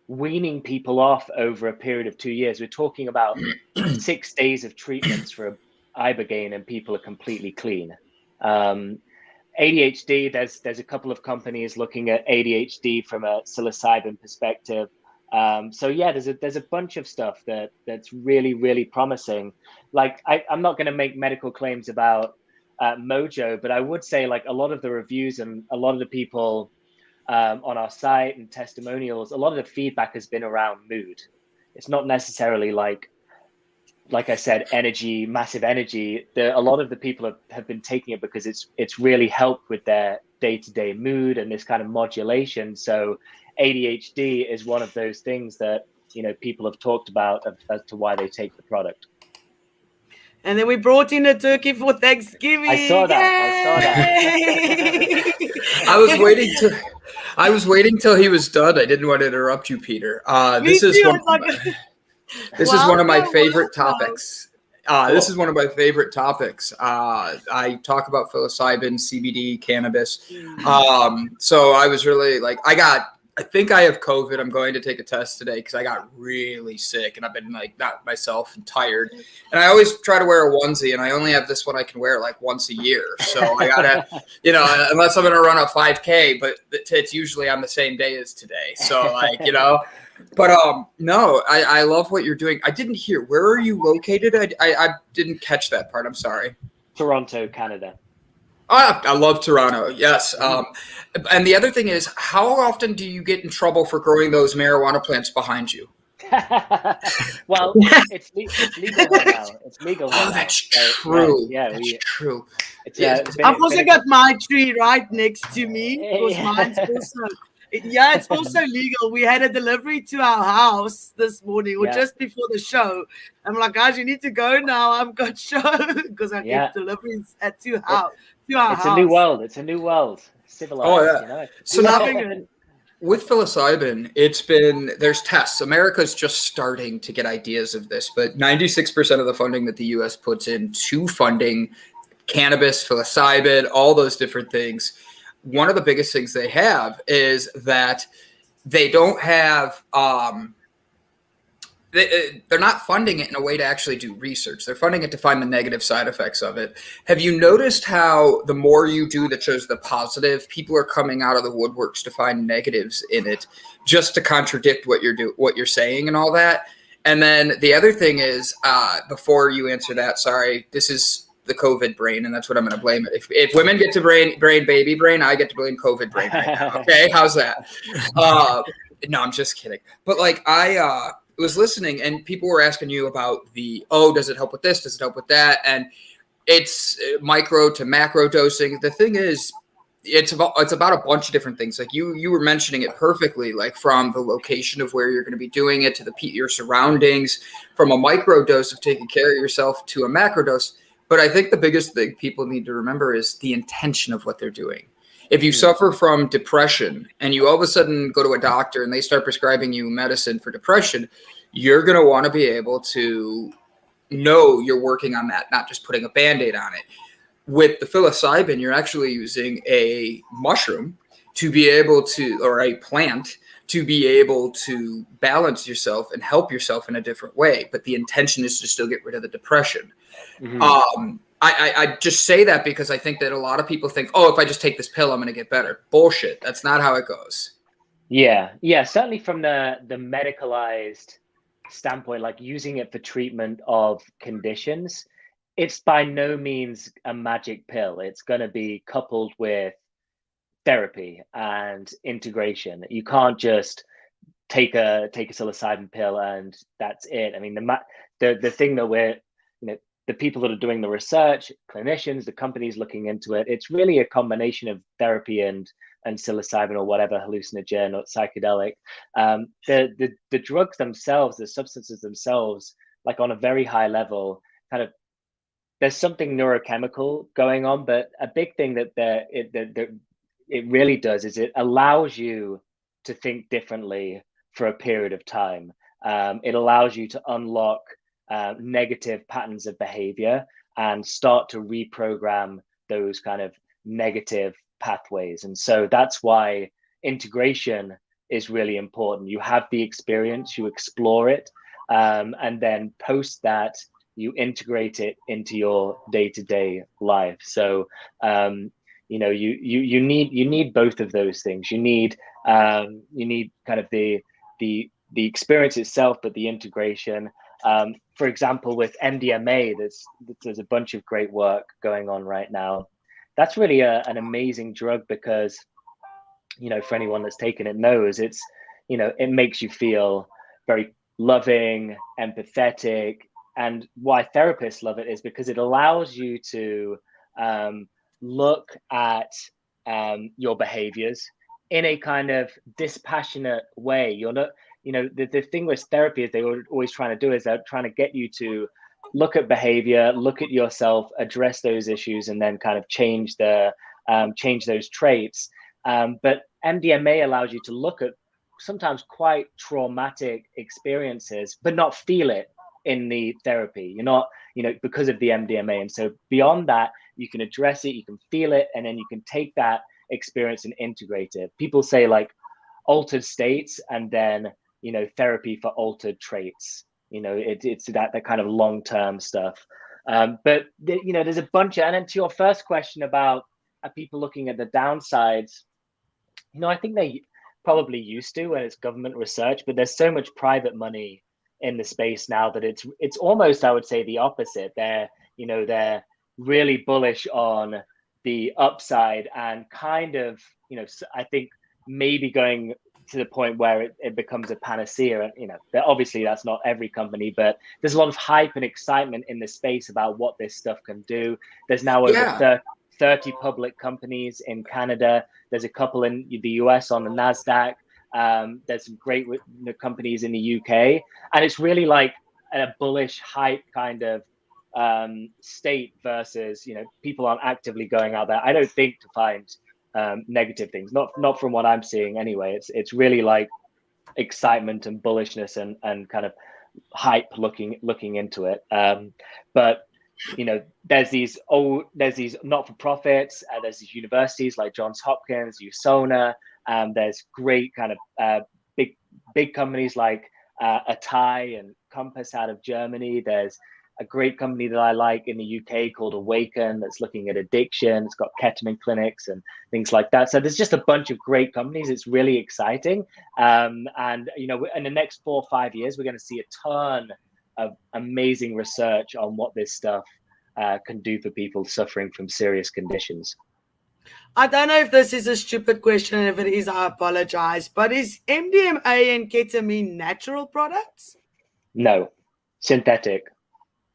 weaning people off over a period of 2 years. We're talking about 6 days of treatments for ibogaine and people are completely clean. ADHD, there's a couple of companies looking at ADHD from a psilocybin perspective. So yeah, there's a bunch of stuff that's really, really promising. Like I'm not going to make medical claims about Mojo, but I would say like a lot of the reviews and a lot of the people on our site and testimonials, a lot of the feedback has been around mood. It's not necessarily like I said, energy, massive energy. A lot of the people have been taking it because it's really helped with their day-to-day mood and this kind of modulation. So ADHD is one of those things that people have talked about as to why they take the product. And then we brought in a turkey for Thanksgiving. I saw that. I was waiting till he was done. I didn't want to interrupt you, Peter. This is one of my favorite topics. This is one of my favorite topics. I talk about psilocybin, CBD, cannabis. So I was really I think I have COVID. I'm going to take a test today because I got really sick and I've been not myself and tired. And I always try to wear a onesie and I only have this one I can wear like once a year. So I gotta, unless I'm going to run a 5K, but it's usually on the same day as today. So but no, I love what you're doing. I didn't hear, where are you located? I didn't catch that part. I'm sorry. Toronto, Canada. I love Toronto. Yes. And the other thing is, how often do you get in trouble for growing those marijuana plants behind you? Well, it's legal now. It's legal. Oh, that's true. That's true. I've also got my tree right next to me because mine's also. Yeah, it's also legal. We had a delivery to our house this morning or just before the show. I'm like, guys, you need to go now. I've got show because I get deliveries to our house. It's a new world. It's a new world. Civilized. Oh, yeah. So now, with psilocybin, there's tests. America's just starting to get ideas of this, but 96% of the funding that the U.S. puts into funding cannabis, psilocybin, all those different things, one of the biggest things they have is that they don't have they're not funding it in a way to actually do research. They're funding it to find the negative side effects of it. Have you noticed how the more you do that shows the positive, people are coming out of the woodworks to find negatives in it just to contradict what you're saying and all that? And then the other thing is, before you answer that, sorry, this is the COVID brain, and that's what I'm going to blame it. If women get to blame baby brain, I get to blame COVID brain right now. Okay, how's that? No, I'm just kidding. But I was listening, and people were asking you about does it help with this? Does it help with that? And it's micro to macro dosing. The thing is, it's about a bunch of different things. Like you were mentioning it perfectly, like from the location of where you're going to be doing it to your surroundings, from a micro dose of taking care of yourself to a macro dose. But I think the biggest thing people need to remember is the intention of what they're doing. If you suffer from depression and you all of a sudden go to a doctor and they start prescribing you medicine for depression, you're going to want to be able to know you're working on that, not just putting a Band-Aid on it. With the psilocybin, you're actually using a mushroom to be able to, or a plant, to be able to balance yourself and help yourself in a different way. But the intention is to still get rid of the depression. I just say that because I think that a lot of people think, oh, if I just take this pill, I'm going to get better. Bullshit. That's not how it goes. Yeah. Certainly from the medicalized standpoint, like using it for treatment of conditions, it's by no means a magic pill. It's going to be coupled with therapy and integration. You can't just take a psilocybin pill and that's it. I mean, the thing that we're, the people that are doing the research, clinicians, the companies looking into it, it's really a combination of therapy and psilocybin or whatever hallucinogen or psychedelic. The drugs themselves, the substances themselves, like on a very high level, kind of, there's something neurochemical going on, but a big thing that it really does is it allows you to think differently for a period of time. It allows you to unlock negative patterns of behavior and start to reprogram those kind of negative pathways. And so that's why integration is really important. You have the experience, you explore it, and then post that, you integrate it into your day-to-day life. So you need both of those things. You need kind of the experience itself, but the integration. For example, with MDMA, there's a bunch of great work going on right now. That's really an amazing drug because, for anyone that's taken it knows it's, it makes you feel very loving, empathetic. And why therapists love it is because it allows you to look at your behaviors in a kind of dispassionate way. You're not, the thing with therapy is they're always trying to do is they're trying to get you to look at behavior, look at yourself, address those issues, and then kind of change those traits. But MDMA allows you to look at sometimes quite traumatic experiences, but not feel it in the therapy. You're not, because of the MDMA. And so beyond that, you can address it, you can feel it, and then you can take that experience and integrate it. People say like altered states and then, therapy for altered traits. It's that kind of long-term stuff. But there's a bunch of, and then to your first question about are people looking at the downsides, I think they probably used to when it's government research, but there's so much private money in the space now that it's almost, I would say, the opposite. They're really bullish on the upside and kind of, I think maybe going to the point where it becomes a panacea. Obviously that's not every company, but there's a lot of hype and excitement in the space about what this stuff can do. There's now over 30 public companies in Canada. There's a couple in the US on the NASDAQ. There's some great companies in the UK, and it's really like a bullish hype kind of state versus, people aren't actively going out there, I don't think, to find negative things, not from what I'm seeing anyway. It's really like excitement and bullishness and kind of hype looking into it. But there's these not-for-profits, there's these universities like Johns Hopkins, USONA. There's great kind of big companies like Atai and Compass out of Germany. There's a great company that I like in the UK called Awaken that's looking at addiction. It's got ketamine clinics and things like that. So there's just a bunch of great companies. It's really exciting. And in the next 4 or 5 years, we're going to see a ton of amazing research on what this stuff can do for people suffering from serious conditions. I don't know if this is a stupid question. If it is, I apologize. But is MDMA and ketamine natural products? No, synthetic.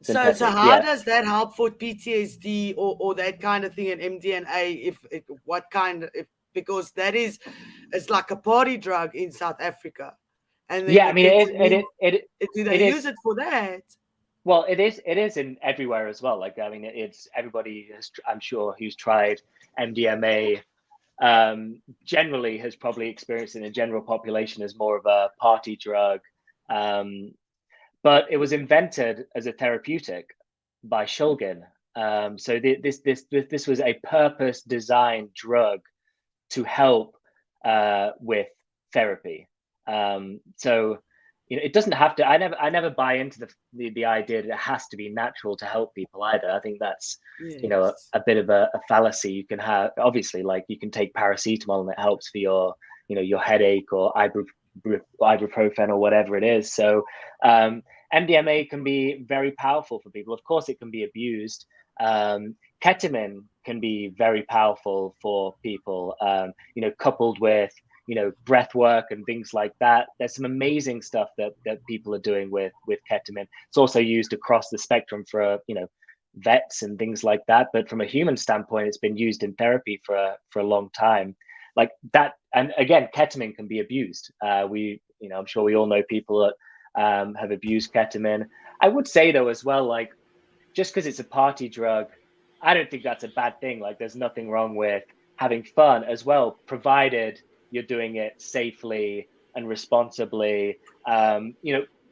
So how does that help for PTSD or that kind of thing in MDMA? Because that is, it's like a party drug in South Africa. And then do they use it for that? Well, it is in everywhere as well. Like, I mean, it's everybody has, I'm sure, who's tried MDMA generally has probably experienced in the general population as more of a party drug. But it was invented as a therapeutic by Shulgin. So this was a purpose designed drug to help with therapy. So it doesn't have to. I never buy into the idea that it has to be natural to help people either. I think that's a bit of a fallacy. You can have, obviously, like, you can take paracetamol and it helps for your your headache, or ibuprofen or whatever it is. So MDMA can be very powerful for people. Of course, it can be abused. Ketamine can be very powerful for people, coupled with breath work and things like that. There's some amazing stuff that people are doing with ketamine. It's also used across the spectrum for vets and things like that. But from a human standpoint, it's been used in therapy for a long time, like that. And again, ketamine can be abused. I'm sure we all know people that have abused ketamine. I would say though as well, like, just because it's a party drug, I don't think that's a bad thing. Like, there's nothing wrong with having fun as well, provided you're doing it safely and responsibly.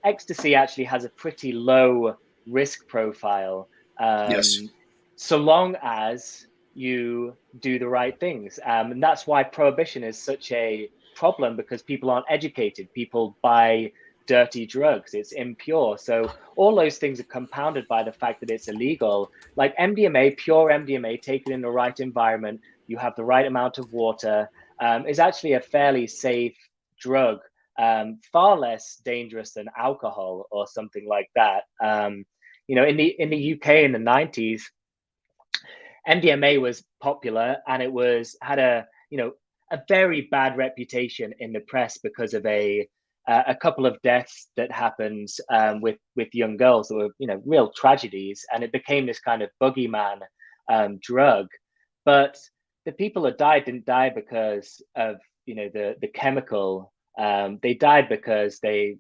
Ecstasy actually has a pretty low risk profile, Yes. so long as you do the right things. And that's why prohibition is such a problem, because people aren't educated. People buy dirty drugs, it's impure. So all those things are compounded by the fact that it's illegal. Like MDMA, pure MDMA taken in the right environment, you have the right amount of water, is actually a fairly safe drug, far less dangerous than alcohol or something like that. In the UK in the 90s, MDMA was popular, and it had a very bad reputation in the press because of a couple of deaths that happened with young girls that were real tragedies, and it became this kind of boogeyman drug. But the people that died didn't die because of the chemical. They died because the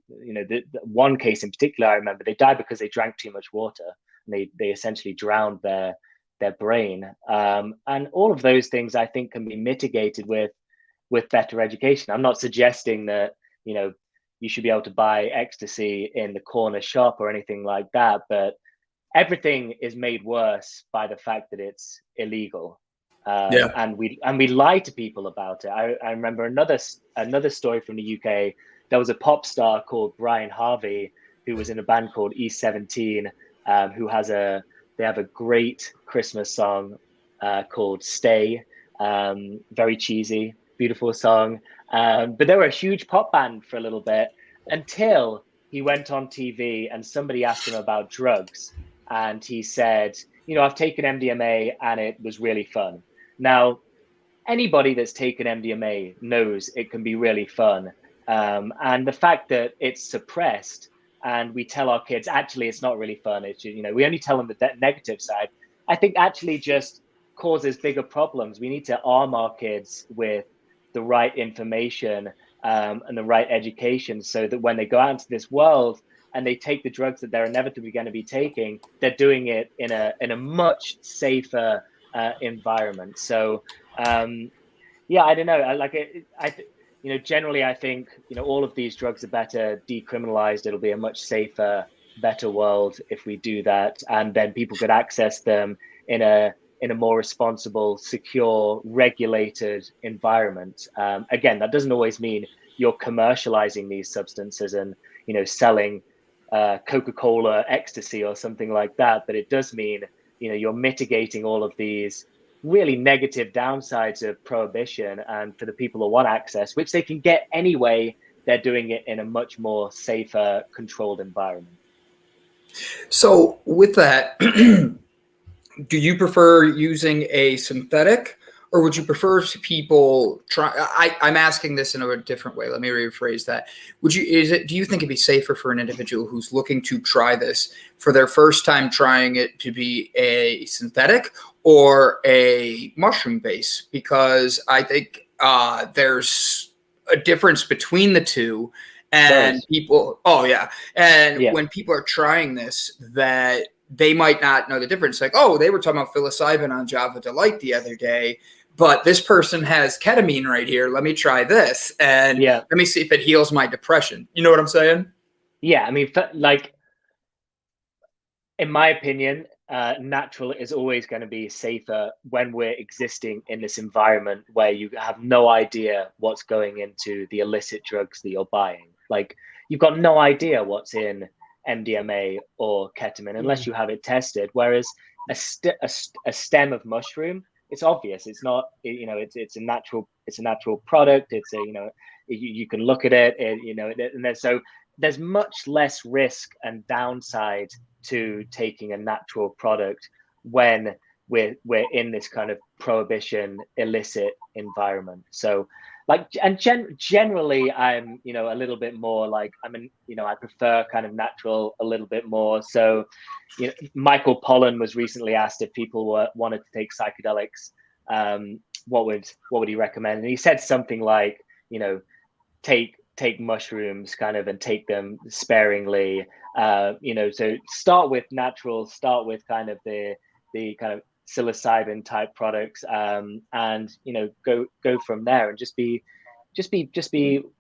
one case in particular, I remember, they died because they drank too much water, and they essentially drowned their brain. And all of those things, I think, can be mitigated with better education. I'm not suggesting that you should be able to buy ecstasy in the corner shop or anything like that, but everything is made worse by the fact that it's illegal. And we lie to people about it. I remember another story from the UK. There was a pop star called Brian Harvey who was in a band called E17, they have a great Christmas song called Stay. Very cheesy, beautiful song. But they were a huge pop band for a little bit, until he went on TV and somebody asked him about drugs. And he said, I've taken MDMA and it was really fun. Now, anybody that's taken MDMA knows it can be really fun. And the fact that it's suppressed, and we tell our kids, actually, it's not really fun. It's, we only tell them the negative side, I think actually just causes bigger problems. We need to arm our kids with the right information and the right education, so that when they go out into this world and they take the drugs that they're inevitably going to be taking, they're doing it in a much safer environment. So I don't know. Generally, I think all of these drugs are better decriminalized. It'll be a much safer, better world if we do that, and then people could access them in a more responsible, secure, regulated environment. Again, that doesn't always mean you're commercializing these substances and selling Coca-Cola ecstasy or something like that, but it does mean you're mitigating all of these really negative downsides of prohibition. And for the people who want access, which they can get anyway, they're doing it in a much more safer, controlled environment. So with that, do you prefer using a synthetic, or would you prefer people try? I'm asking this in a different way. Let me rephrase that. Do you think it'd be safer for an individual who's looking to try this for their first time trying it to be a synthetic or a mushroom base? Because I think there's a difference between the two, And Those. people, oh yeah. And Yeah. when people are trying this, that they might not know the difference. Like, oh, they were talking about psilocybin on Java Delight the other day, but this person has ketamine right here. Let me try this. And let me see if it heals my depression. You know what I'm saying? Yeah. I mean, like, in my opinion, natural is always going to be safer when we're existing in this environment where you have no idea what's going into the illicit drugs that you're buying. Like, you've got no idea what's in MDMA or ketamine unless you have it tested. Whereas a stem of mushroom, it's obvious. It's not, it's a natural product. It's you can look at it, and there's much less risk and downside to taking a natural product when we're in this kind of prohibition illicit environment. So like, and generally I'm a little bit more like, I prefer kind of natural a little bit more. So Michael Pollan was recently asked if people wanted to take psychedelics, what would he recommend? And he said something like, take mushrooms kind of and take them sparingly. So start with natural, start with kind of the kind of psilocybin type products, and go from there, and just be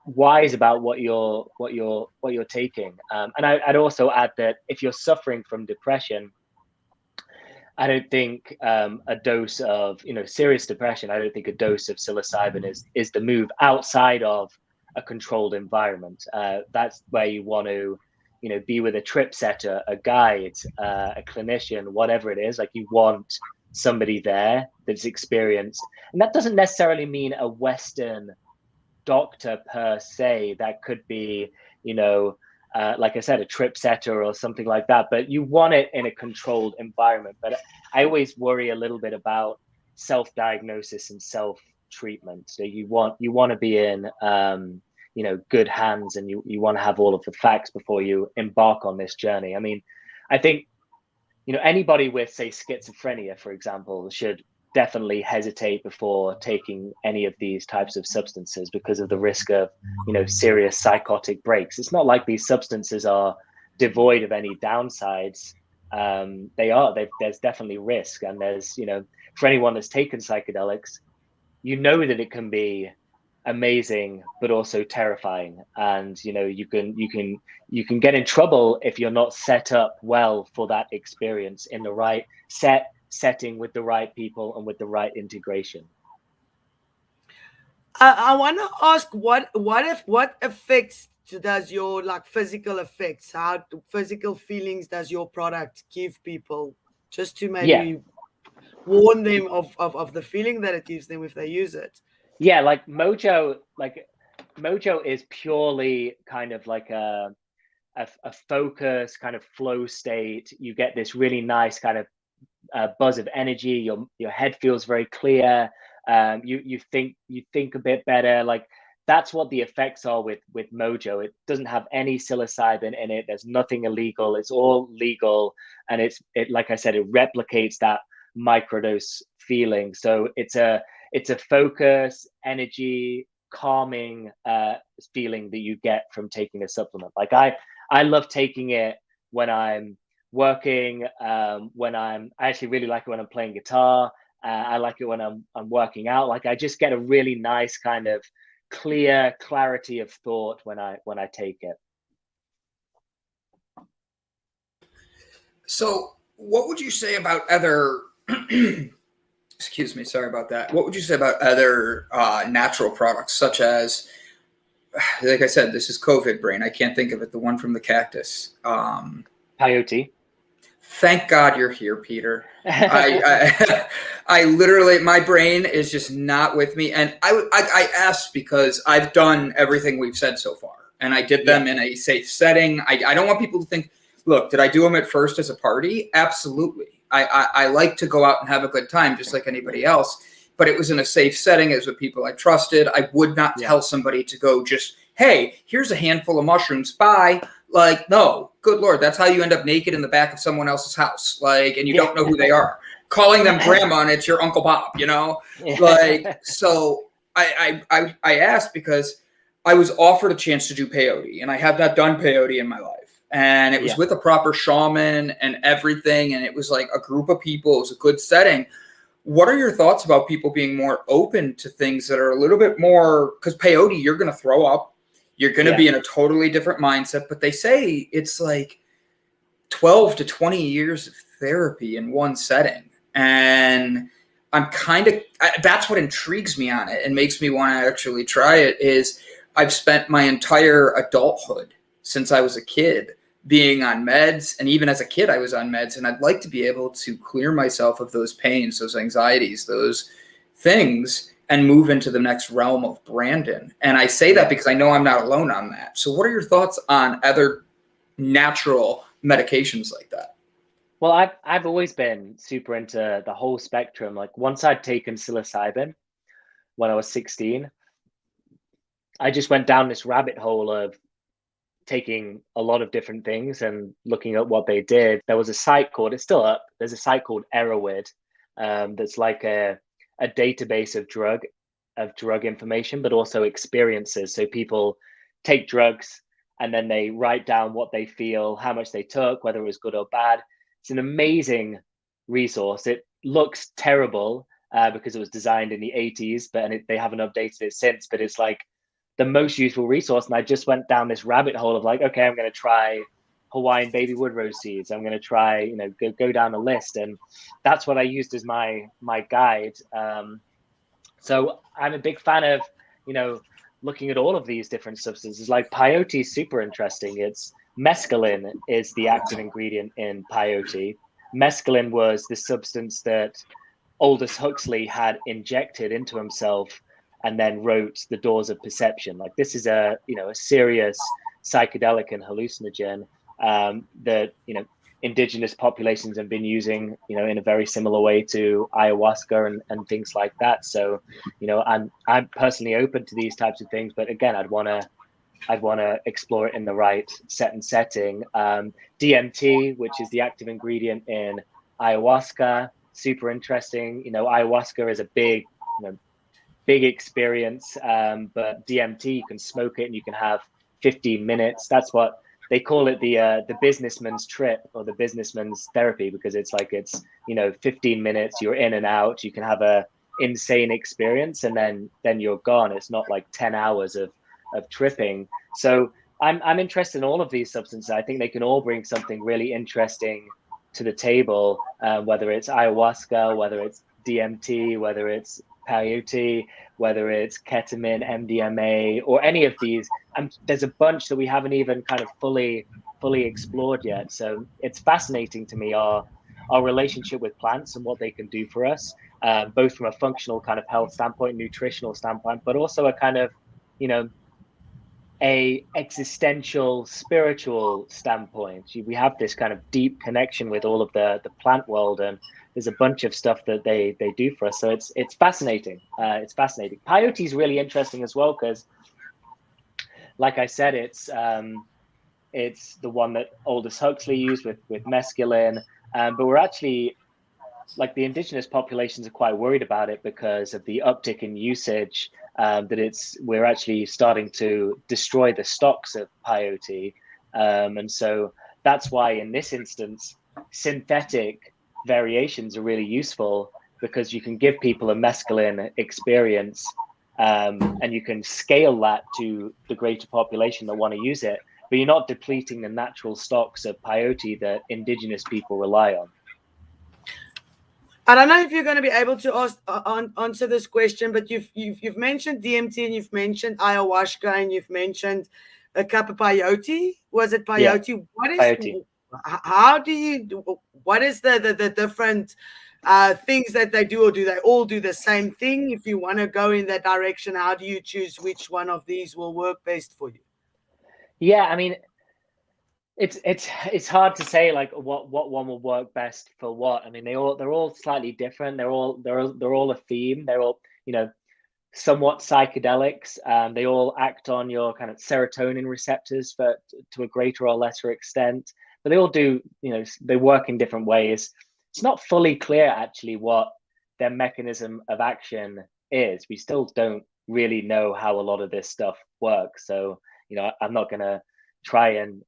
wise about what you're taking. And I'd also add that if you're suffering from depression, I don't think a dose of serious depression, I don't think a dose of psilocybin is the move outside of a controlled environment. That's where you want to be with a trip setter, a guide, a clinician, whatever it is. Like, you want somebody there that's experienced, and that doesn't necessarily mean a Western doctor per se. That could be like I said, a trip setter or something like that, but you want it in a controlled environment. But I always worry a little bit about self-diagnosis and self-treatment. So you want to be in good hands, and you want to have all of the facts before you embark on this journey. I mean, I think anybody with, say, schizophrenia, for example, should definitely hesitate before taking any of these types of substances because of the risk of serious psychotic breaks. It's not like these substances are devoid of any downsides. There's definitely risk, and there's for anyone that's taken psychedelics, that it can be amazing but also terrifying, and you can get in trouble if you're not set up well for that experience in the right setting with the right people and with the right integration. I want to ask, what effects does your physical effects, how physical feelings does your product give people, just to maybe warn them of the feeling that it gives them if they use it? Yeah, like Mojo is purely kind of like a focus, kind of flow state. You get this really nice kind of buzz of energy. Your head feels very clear. You think a bit better. Like, that's what the effects are with Mojo. It doesn't have any psilocybin in it. There's nothing illegal. It's all legal, and it like I said, it replicates that microdose feeling. So it's a focus, energy, calming feeling that you get from taking a supplement. Like, I love taking it when I'm working, I actually really like it when I'm playing guitar. I like it when I'm working out. Like, I just get a really nice kind of clarity of thought when I take it. So what would you say about other excuse me, sorry about that. What would you say about other natural products, such as, like I said, this is COVID brain. I can't think of it. The one from the cactus. Peyote. Thank God you're here, Peter. I literally, my brain is just not with me. And I asked because I've done everything we've said so far, and I did them in a safe setting. I don't want people to think, look, did I do them at first as a party? Absolutely. I like to go out and have a good time just like anybody else, but it was in a safe setting. It was with people I trusted. I would not tell somebody to go just, hey, here's a handful of mushrooms, bye. Like, no, good Lord, that's how you end up naked in the back of someone else's house. Like, and you don't know who they are. Calling them grandma and it's your Uncle Bob, Like, so I asked because I was offered a chance to do peyote, and I have not done peyote in my life. And it was with a proper shaman and everything, and it was like a group of people. It was a good setting. What are your thoughts about people being more open to things that are a little bit more, because peyote, you're going to throw up. You're going to be in a totally different mindset, but they say it's like 12 to 20 years of therapy in one setting. And I'm that's what intrigues me on it and makes me want to actually try it is I've spent my entire adulthood since I was a kid being on meds. And even as a kid, I was on meds, and I'd like to be able to clear myself of those pains, those anxieties, those things, and move into the next realm of Brandon. And I say that because I know I'm not alone on that. So what are your thoughts on other natural medications like that? Well, I've always been super into the whole spectrum. Like once I'd taken psilocybin when I was 16, I just went down this rabbit hole of taking a lot of different things and looking at what they did. There was a site called, it's still up, there's a site called Erowid, that's like a database of drug information, but also experiences. So people take drugs and then they write down what they feel, how much they took, whether it was good or bad. It's an amazing resource. It looks terrible because it was designed in the 80s, but they haven't updated it since, but it's like the most useful resource. And I just went down this rabbit hole of like, okay, I'm going to try Hawaiian baby wood rose seeds. I'm going to try, go down a list. And that's what I used as my guide. So I'm a big fan of, looking at all of these different substances. Like peyote is super interesting. Mescaline is the active ingredient in peyote. Mescaline was the substance that Aldous Huxley had injected into himself and then wrote The Doors of Perception. Like this is a serious psychedelic and hallucinogen that, indigenous populations have been using, in a very similar way to ayahuasca and things like that. So, I'm personally open to these types of things, but again, I'd want to explore it in the right set and setting. DMT, which is the active ingredient in ayahuasca, super interesting. Ayahuasca is a big experience, but DMT, you can smoke it and you can have 15 minutes. That's what they call it, the businessman's trip or the businessman's therapy, because it's 15 minutes, you're in and out, you can have a insane experience and then you're gone. It's not like 10 hours of tripping. So I'm interested in all of these substances. I think they can all bring something really interesting to the table, whether it's ayahuasca, whether it's DMT, whether it's peyote, whether it's ketamine, MDMA, or any of these. There's a bunch that we haven't even kind of fully explored yet. So it's fascinating to me, our relationship with plants and what they can do for us, both from a functional kind of health standpoint, nutritional standpoint, but also a kind of, a existential, spiritual standpoint. We have this kind of deep connection with all of the plant world, and there's a bunch of stuff that they do for us. So it's fascinating. It's fascinating. Peyote is really interesting as well because, like I said, it's the one that Aldous Huxley used with mescaline, but we're actually, like, the indigenous populations are quite worried about it because of the uptick in usage. We're actually starting to destroy the stocks of peyote, and so that's why in this instance synthetic variations are really useful, because you can give people a mescaline experience, and you can scale that to the greater population that want to use it, but you're not depleting the natural stocks of peyote that indigenous people rely on. I don't know if you're going to be able to answer this question, but you've mentioned DMT and you've mentioned ayahuasca and you've mentioned a cup of peyote. Was it peyote? Yeah, what is peyote. How do you? What is the different things that they do, or do they all do the same thing? If you want to go in that direction, how do you choose which one of these will work best for you? Yeah, I mean, it's hard to say like what one will work best for what. I mean, they're all slightly different. They're all a theme. They're all somewhat psychedelics. They all act on your kind of serotonin receptors to a greater or lesser extent. But they all do, they work in different ways. It's not fully clear actually what their mechanism of action is. We still don't really know how a lot of this stuff work. So, I'm not going to try and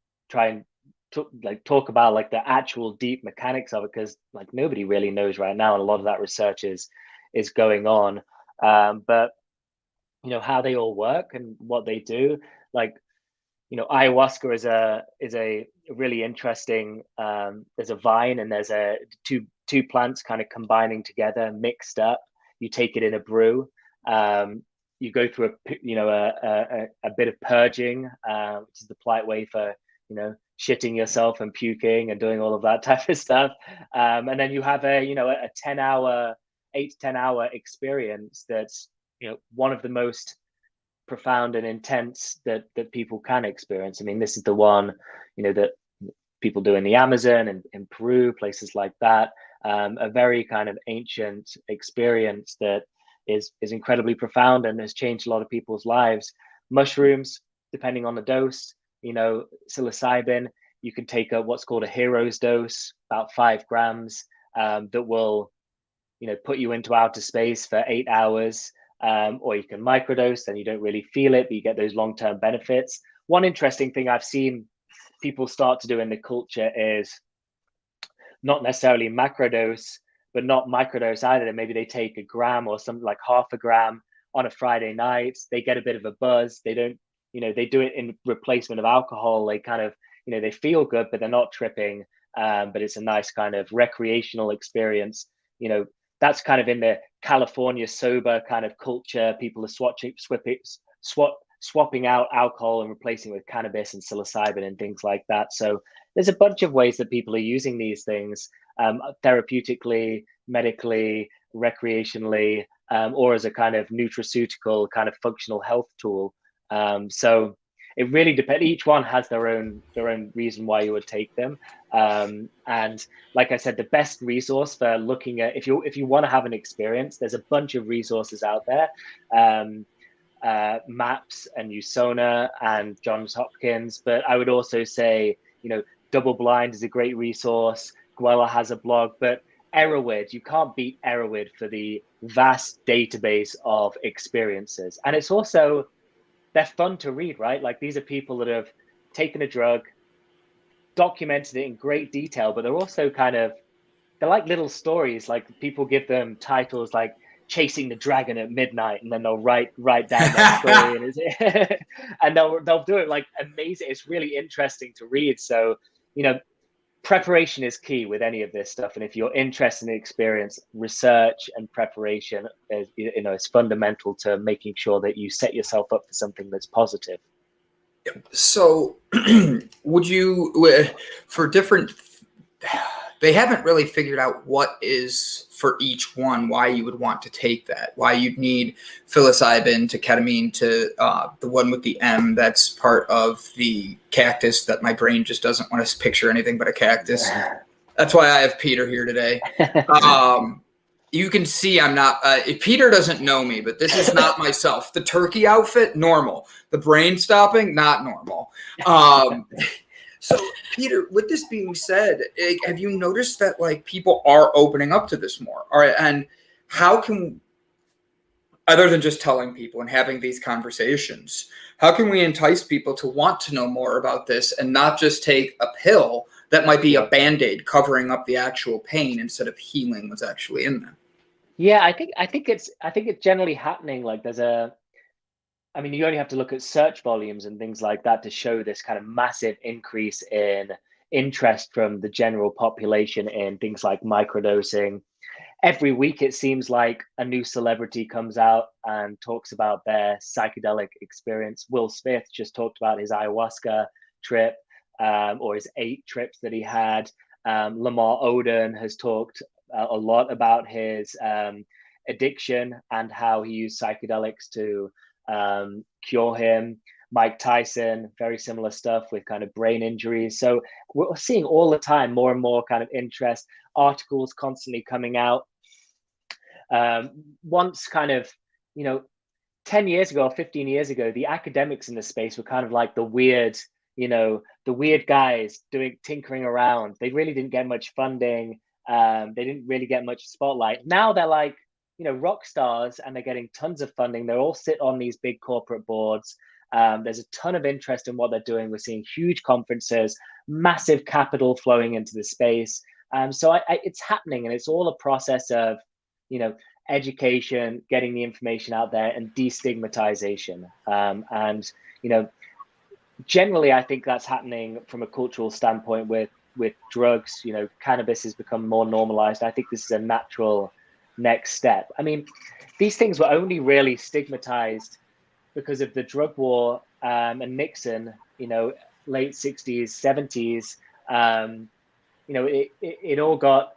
talk about like the actual deep mechanics of it, because like nobody really knows right now, and a lot of that research is going on. But how they all work and what they do, like ayahuasca is a really interesting. There's a vine and there's two plants kind of combining together, mixed up. You take it in a brew. You go through a bit of purging, which is the polite way for shitting yourself and puking and doing all of that type of stuff. And then you have a 8 to 10 hour experience that's one of the most profound and intense that people can experience. I mean, this is the one that people do in the Amazon and in Peru, places like that. A very kind of ancient experience that is incredibly profound and has changed a lot of people's lives. Mushrooms, depending on the dose, psilocybin, you can take what's called a hero's dose, about 5 grams, that will put you into outer space for 8 hours. Or you can microdose, and you don't really feel it, but you get those long-term benefits. One interesting thing I've seen people start to do in the culture is not necessarily macrodose, but not microdose either. Maybe they take a gram or something like half a gram on a Friday night. They get a bit of a buzz. They don't, they do it in replacement of alcohol. They kind of, they feel good, but they're not tripping. But it's a nice kind of recreational experience. That's kind of in the California sober kind of culture. People are swapping out alcohol and replacing it with cannabis and psilocybin and things like that. So there's a bunch of ways that people are using these things therapeutically, medically, recreationally, or as a kind of nutraceutical kind of functional health tool. So it really depends. Each one has their own reason why you would take them. And like I said, the best resource for looking at, if you want to have an experience, there's a bunch of resources out there. MAPS and USONA and Johns Hopkins. But I would also say, Double Blind is a great resource. Gwella has a blog, but Erowid, you can't beat Erowid for the vast database of experiences. And it's also, they're fun to read, right? Like, these are people that have taken a drug, documented it in great detail, but they're also they're like little stories. Like, people give them titles like Chasing the Dragon at Midnight, and then they'll write down their story and they'll do it like amazing. It's really interesting to read. So, preparation is key with any of this stuff. And if you're interested in the experience, research and preparation is fundamental to making sure that you set yourself up for something that's positive. So would you, for different, they haven't really figured out what is for each one, why you would want to take that, why you'd need psilocybin to ketamine to the one with the M that's part of the cactus that my brain just doesn't want to picture anything but a cactus. That's why I have Peter here today. You can see I'm not, Peter doesn't know me, but this is not myself. The turkey outfit, normal. The brain stopping, not normal. So, Peter, with this being said, have you noticed that like people are opening up to this more? All right, and how can, other than just telling people and having these conversations, how can we entice people to want to know more about this and not just take a pill that might be a Band-Aid covering up the actual pain instead of healing what's actually in them? Yeah, I think it's generally happening. Like, you only have to look at search volumes and things like that to show this kind of massive increase in interest from the general population in things like microdosing. Every week, it seems like a new celebrity comes out and talks about their psychedelic experience. Will Smith just talked about his ayahuasca trip, or his 8 trips that he had. Lamar Odom has talked a lot about his addiction and how he used psychedelics to cure him. Mike Tyson, very similar stuff with kind of brain injuries. So we're seeing all the time more and more kind of interest, articles constantly coming out. Once kind of, 10 years ago or 15 years ago, the academics in the space were kind of like the weird guys tinkering around. They really didn't get much funding. They didn't really get much spotlight. Now they're like, rock stars, and they're getting tons of funding. They all sit on these big corporate boards. There's a ton of interest in what they're doing. We're seeing huge conferences, massive capital flowing into the space. So it's happening, and it's all a process of, education, getting the information out there, and destigmatization. And generally, I think that's happening from a cultural standpoint with drugs. Cannabis has become more normalized. I think this is a natural next step. I mean, these things were only really stigmatized because of the drug war and Nixon, late 60s, 70s. It all got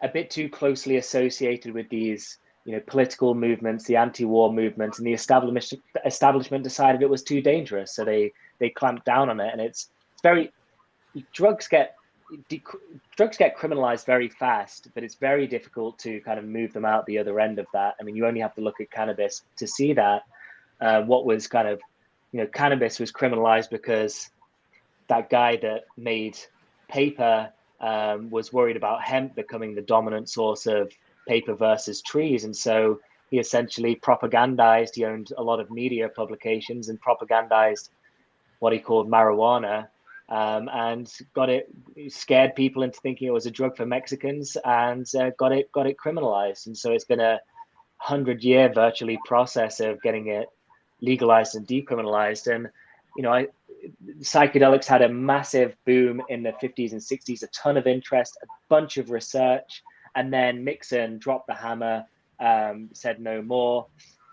a bit too closely associated with these, political movements, the anti-war movement, and the establishment decided it was too dangerous. So they clamped down on it. And it's very, drugs get criminalized very fast, but it's very difficult to kind of move them out the other end of that. I mean, you only have to look at cannabis to see that. What was kind of, cannabis was criminalized because that guy that made paper was worried about hemp becoming the dominant source of paper versus trees. And so he essentially propagandized, he owned a lot of media publications and propagandized what he called marijuana, and scared people into thinking it was a drug for Mexicans, and got it criminalized. And so it's been a 100-year virtually process of getting it legalized and decriminalized. And psychedelics had a massive boom in the 50s and 60s, a ton of interest, a bunch of research, and then Nixon dropped the hammer, said no more.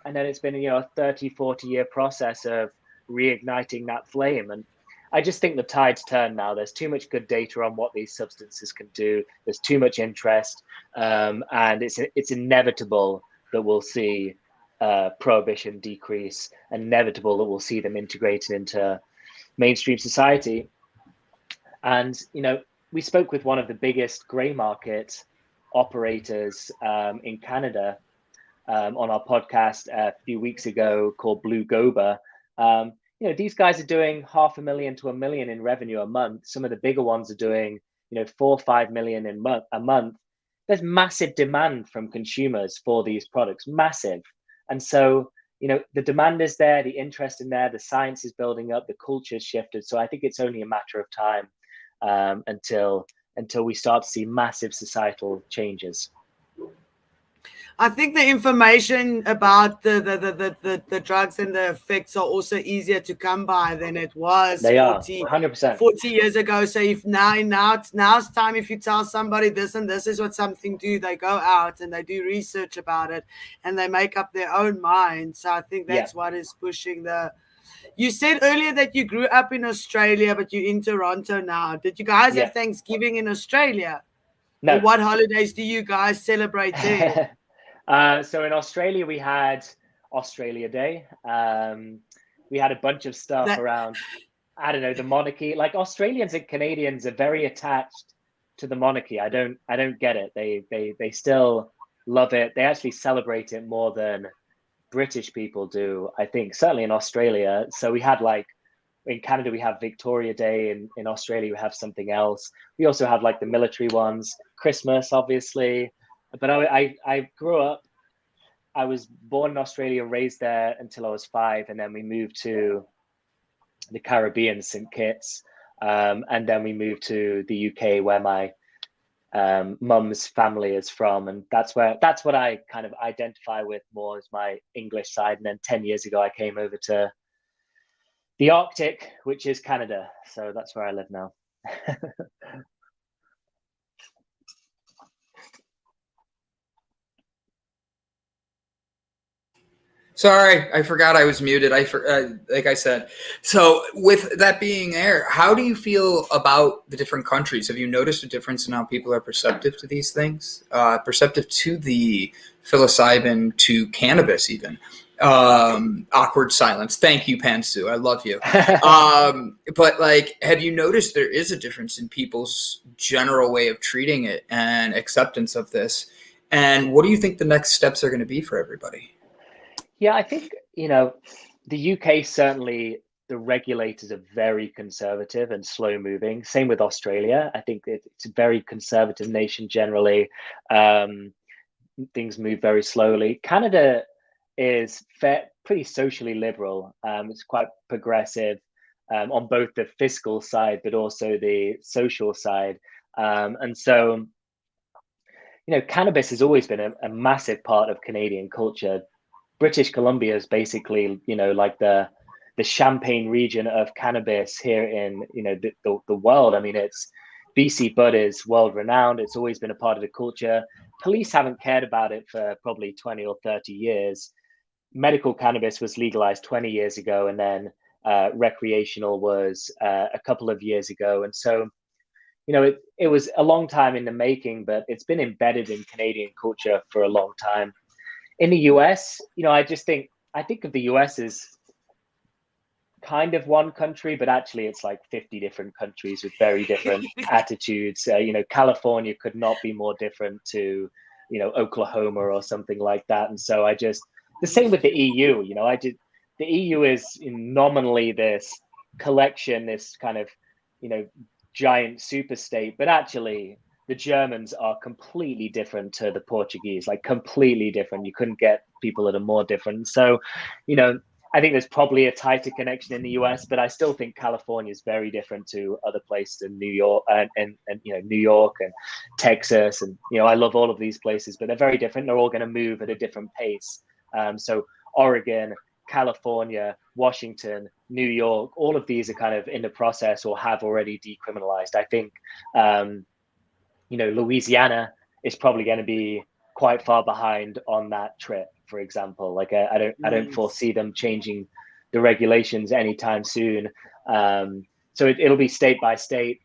And then it's been a 30-40-year process of reigniting that flame. And I just think the tide's turned now. There's too much good data on what these substances can do. There's too much interest, and it's inevitable that we'll see prohibition decrease, inevitable that we'll see them integrated into mainstream society. And we spoke with one of the biggest grey market operators in Canada on our podcast a few weeks ago, called Blue Goba. These guys are doing $500,000 to $1 million in revenue a month. Some of the bigger ones are doing 4 or 5 million a month. There's massive demand from consumers for these products, massive. And so the demand is there, the interest in there, the science is building up, the culture's shifted. So I think it's only a matter of time until we start to see massive societal changes. I think the information about the drugs and the effects are also easier to come by than it was 40 years ago. So if now's time, if you tell somebody this and this is what something do, they go out and they do research about it and they make up their own mind. So I think that's what is pushing You said earlier that you grew up in Australia, but you're in Toronto now. Did you guys have Thanksgiving in Australia? No. Or what holidays do you guys celebrate there? So in Australia, we had Australia Day. We had a bunch of stuff around, I don't know, the monarchy. Like, Australians and Canadians are very attached to the monarchy. I don't get it. They still love it. They actually celebrate it more than British people do, I think, certainly in Australia. So we had, like, in Canada, we have Victoria Day. In Australia, we have something else. We also have, like, the military ones, Christmas, obviously. But I grew up, I was born in Australia, raised there until I was 5. And then we moved to the Caribbean, St. Kitts. And then we moved to the UK, where my mum's family is from. And that's what I kind of identify with more as my English side. And then 10 years ago, I came over to the Arctic, which is Canada. So that's where I live now. Sorry, I forgot I was muted. Like I said. So with that being there, how do you feel about the different countries? Have you noticed a difference in how people are perceptive to these things? Perceptive to the psilocybin, to cannabis even? Awkward silence. Thank you, Pantsu. I love you. But, like, have you noticed there is a difference in people's general way of treating it and acceptance of this? And what do you think the next steps are going to be for everybody? Yeah, I think, the UK, certainly the regulators are very conservative and slow moving. Same with Australia. I think it's a very conservative nation generally. Things move very slowly. Canada is pretty socially liberal. It's quite progressive on both the fiscal side, but also the social side. And so, cannabis has always been a massive part of Canadian culture. British Columbia is basically, like the Champagne region of cannabis here in, the world. I mean, it's BC Bud is world renowned. It's always been a part of the culture. Police haven't cared about it for probably 20 or 30 years. Medical cannabis was legalized 20 years ago, and then recreational was a couple of years ago. And so, it was a long time in the making, but it's been embedded in Canadian culture for a long time. In the US, I think of the US as kind of one country, but actually it's like 50 different countries with very different attitudes. California could not be more different to, Oklahoma or something like that. And so the same with the EU, the EU is nominally this collection, this kind of, giant super state, but actually the Germans are completely different to the Portuguese, like completely different. You couldn't get people that are more different. So, I think there's probably a tighter connection in the US, but I still think California is very different to other places in New York and New York and Texas. And, I love all of these places, but they're very different. They're all going to move at a different pace. So Oregon, California, Washington, New York, all of these are kind of in the process or have already decriminalized. I think, Louisiana is probably going to be quite far behind on that trip, for example. Like I don't foresee them changing the regulations anytime soon. So it'll be state by state.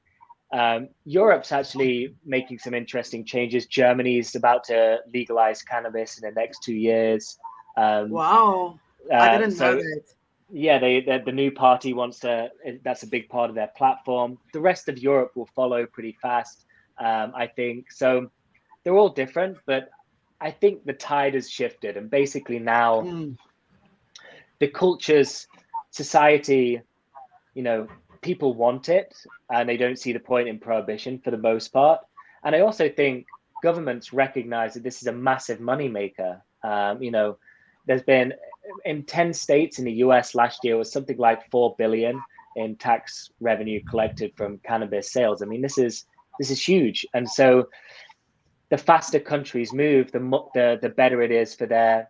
Europe's actually making some interesting changes. Germany's about to legalize cannabis in the next 2 years. Wow, I didn't know that. Yeah, the new party wants to. That's a big part of their platform. The rest of Europe will follow pretty fast, I think. So they're all different, but I think the tide has shifted, and basically now the cultures, society, people want it, and they don't see the point in prohibition for the most part. And I also think governments recognize that this is a massive moneymaker. There's been in 10 states in the US last year was something like 4 billion in tax revenue collected from cannabis sales. I mean, this is huge. And so the faster countries move, the better it is for their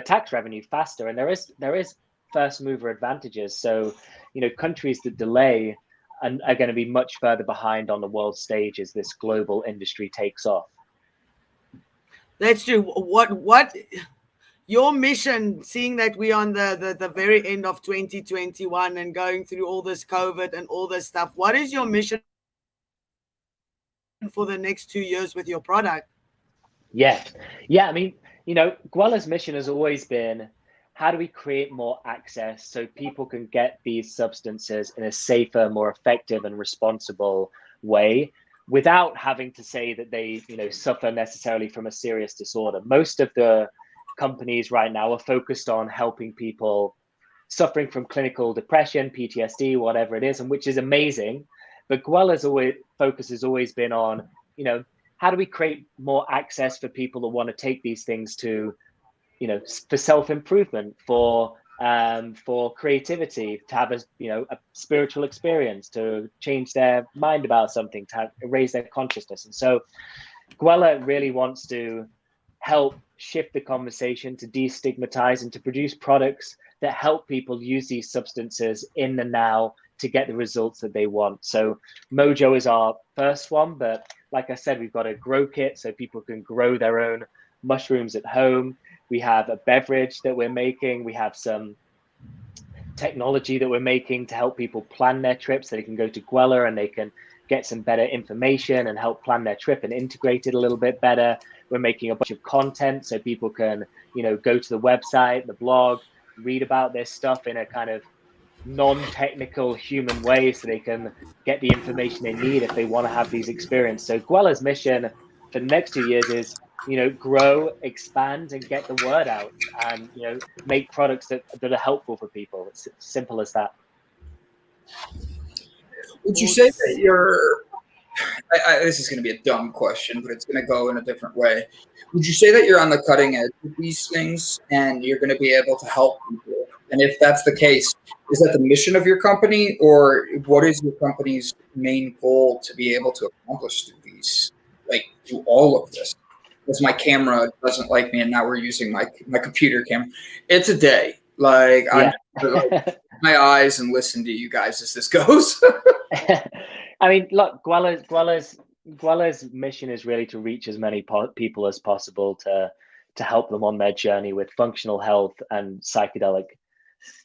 tax revenue faster. And there is first mover advantages. So, countries that delay are going to be much further behind on the world stage as this global industry takes off. That's true. What your mission, seeing that we're on the very end of 2021 and going through all this COVID and all this stuff, what is your mission for the next 2 years with your product? Yeah. I mean, Gwella's mission has always been, how do we create more access so people can get these substances in a safer, more effective and responsible way without having to say that they, suffer necessarily from a serious disorder. Most of the companies right now are focused on helping people suffering from clinical depression, PTSD, whatever it is, and which is amazing. But Gwella's focus has always been on, how do we create more access for people that want to take these things to, for self-improvement, for creativity, to have a spiritual experience, to change their mind about something, to raise their consciousness. And so Gwella really wants to help shift the conversation, to destigmatize and to produce products that help people use these substances in the now to get the results that they want. So Mojo is our first one, but like I said, we've got a grow kit so people can grow their own mushrooms at home. We have a beverage that we're making. We have some technology that we're making to help people plan their trips so they can go to Gwella and they can get some better information and help plan their trip and integrate it a little bit better. We're making a bunch of content so people can, go to the website, the blog, read about this stuff in a kind of non-technical human way so they can get the information they need if they want to have these experiences. So Gwella's mission for the next 2 years is, grow, expand, and get the word out, and make products that are helpful for people. It's simple as that. Would you say that This is going to be a dumb question, but it's going to go in a different way. Would you say that you're on the cutting edge of these things and you're going to be able to help people? And if that's the case, is that the mission of your company, or what is your company's main goal to be able to accomplish through these, like through all of this? Because my camera doesn't like me, and now we're using my computer camera. It's a day. Like Yeah. I'm my eyes and listen to you guys as this goes. I mean, look, Gwella's mission is really to reach as many people as possible to help them on their journey with functional health and psychedelic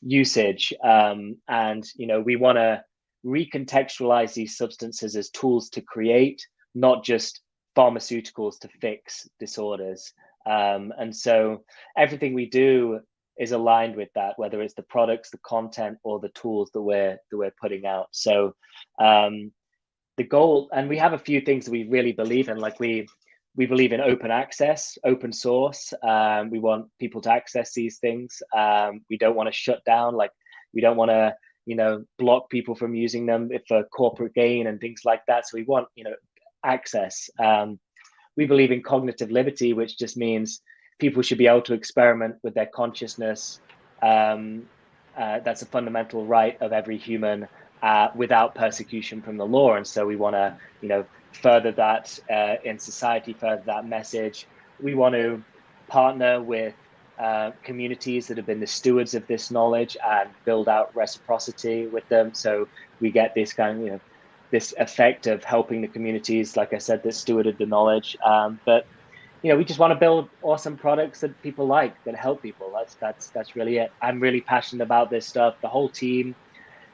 usage. And we want to recontextualize these substances as tools to create, not just pharmaceuticals to fix disorders. And so everything we do is aligned with that, whether it's the products, the content, or the tools that we're putting out. So the goal, and we have a few things that we really believe in, like we believe in open access, open source. We want people to access these things. We don't want to shut down, like we don't want to block people from using them for corporate gain and things like that. So we want access. We believe in cognitive liberty, which just means people should be able to experiment with their consciousness. That's a fundamental right of every human, without persecution from the law. And so we want to, further that in society, further that message. We want to partner with communities that have been the stewards of this knowledge and build out reciprocity with them. So we get this kind of, this effect of helping the communities, like I said, that stewarded the knowledge. But we just want to build awesome products that people like, that help people. That's really it. I'm really passionate about this stuff. The whole team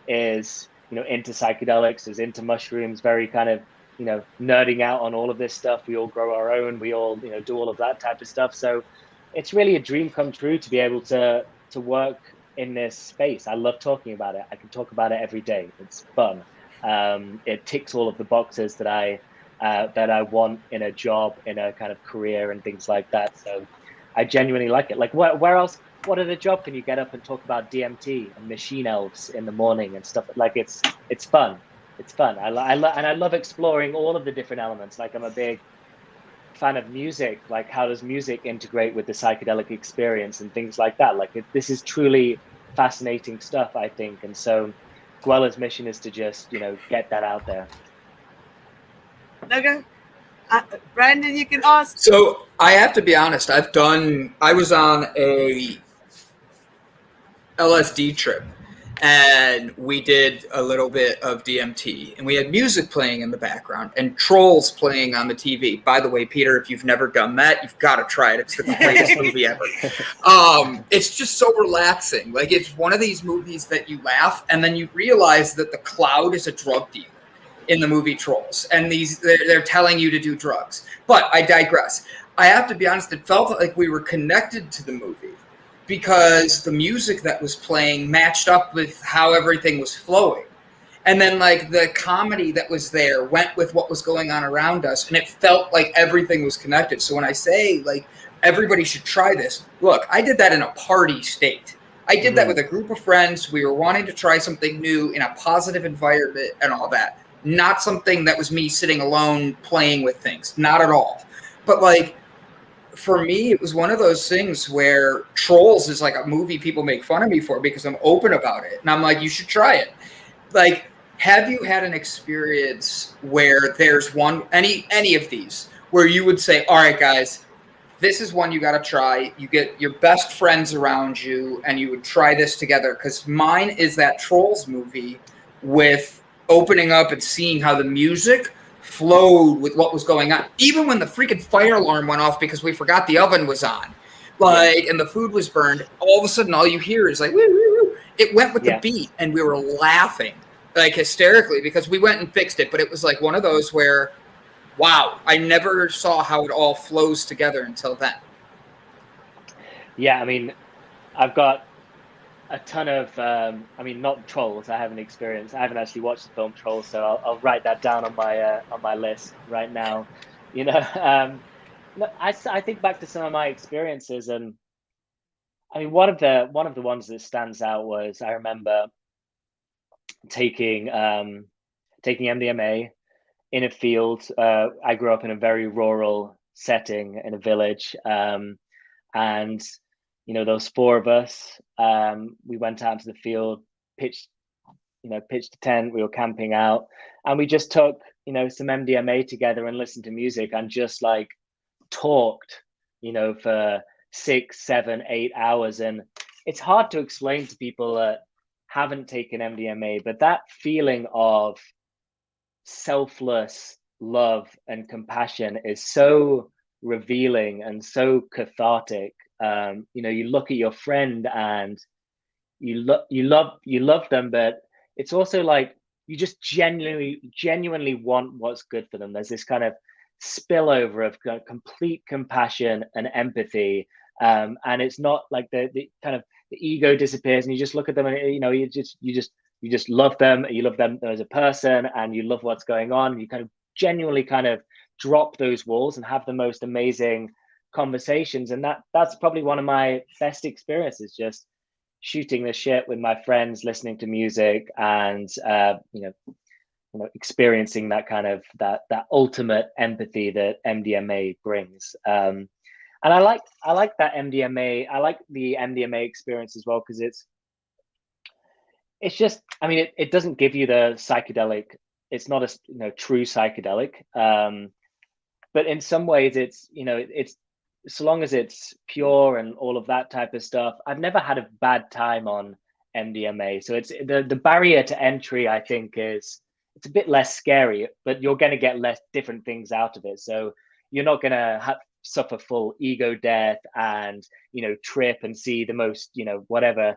is, into psychedelics, is into mushrooms, very kind of, nerding out on all of this stuff. We all grow our own. We all, do all of that type of stuff. So it's really a dream come true to be able to work in this space. I love talking about it. I can talk about it every day. It's fun. It ticks all of the boxes that I want in a job, in a kind of career and things like that. So I genuinely like it. Like where else, what other job can you get up and talk about DMT and machine elves in the morning and stuff? Like it's fun. It's fun. And I love exploring all of the different elements. Like I'm a big fan of music. Like how does music integrate with the psychedelic experience and things like that? Like this is truly fascinating stuff, I think. And so Gwella's mission is to just, get that out there. Okay. Brandon, you can ask. So I have to be honest. I was on a LSD trip, and we did a little bit of DMT, and we had music playing in the background and trolls playing on the TV. By the way, Peter, if you've never done that, you've got to try it. It's the greatest movie ever. It's just so relaxing. Like it's one of these movies that you laugh, and then you realize that the cloud is a drug dealer in the movie Trolls, and they're telling you to do drugs. But I digress. I have to be honest, it felt like we were connected to the movie because the music that was playing matched up with how everything was flowing. And then like the comedy that was there went with what was going on around us, and it felt like everything was connected. So when I say like everybody should try this, look, I did that in a party state. I did that with a group of friends. We were wanting to try something new in a positive environment and all that. Not something that was me sitting alone playing with things. Not at all. But like, for me, it was one of those things where Trolls is like a movie people make fun of me for because I'm open about it. And I'm like, you should try it. Like, have you had an experience where there's any of these, where you would say, all right, guys, this is one you got to try. You get your best friends around you and you would try this together. Because mine is that Trolls movie with opening up and seeing how the music flowed with what was going on. Even when the freaking fire alarm went off because we forgot the oven was on, and the food was burned, all of a sudden all you hear is like, woo, woo, woo. It went with the beat, and we were laughing like hysterically because we went and fixed it. But it was like one of those where, wow, I never saw how it all flows together until then. Yeah, I mean, I've got a ton of, not Trolls. I haven't actually watched the film Trolls, so I'll write that down on my list right now. I think back to some of my experiences, and I mean, one of the ones that stands out was I remember taking MDMA in a field. I grew up in a very rural setting in a village, and those four of us, we went out to the field, pitched a tent. We were camping out, and we just took some MDMA together and listened to music and just like talked, for 6, 7, 8 hours. And it's hard to explain to people that haven't taken MDMA, but that feeling of selfless love and compassion is so revealing and so cathartic. You look at your friend and you love them, but it's also like you just genuinely want what's good for them. There's this kind of spillover of complete compassion and empathy, and it's not like the kind of the ego disappears and you just look at them and you just love them. You love them as a person and you love what's going on. You kind of genuinely kind of drop those walls and have the most amazing conversations. And that's probably one of my best experiences, just shooting the shit with my friends, listening to music, and experiencing that kind of that ultimate empathy that MDMA brings. And I like that MDMA. I like the MDMA experience as well, because it's just, I mean, it doesn't give you the psychedelic. It's not a true psychedelic, but in some ways it's so long as it's pure and all of that type of stuff. I've never had a bad time on MDMA. So it's the barrier to entry, I think, it's a bit less scary, but you're going to get less different things out of it. So you're not going to suffer full ego death and trip and see the most whatever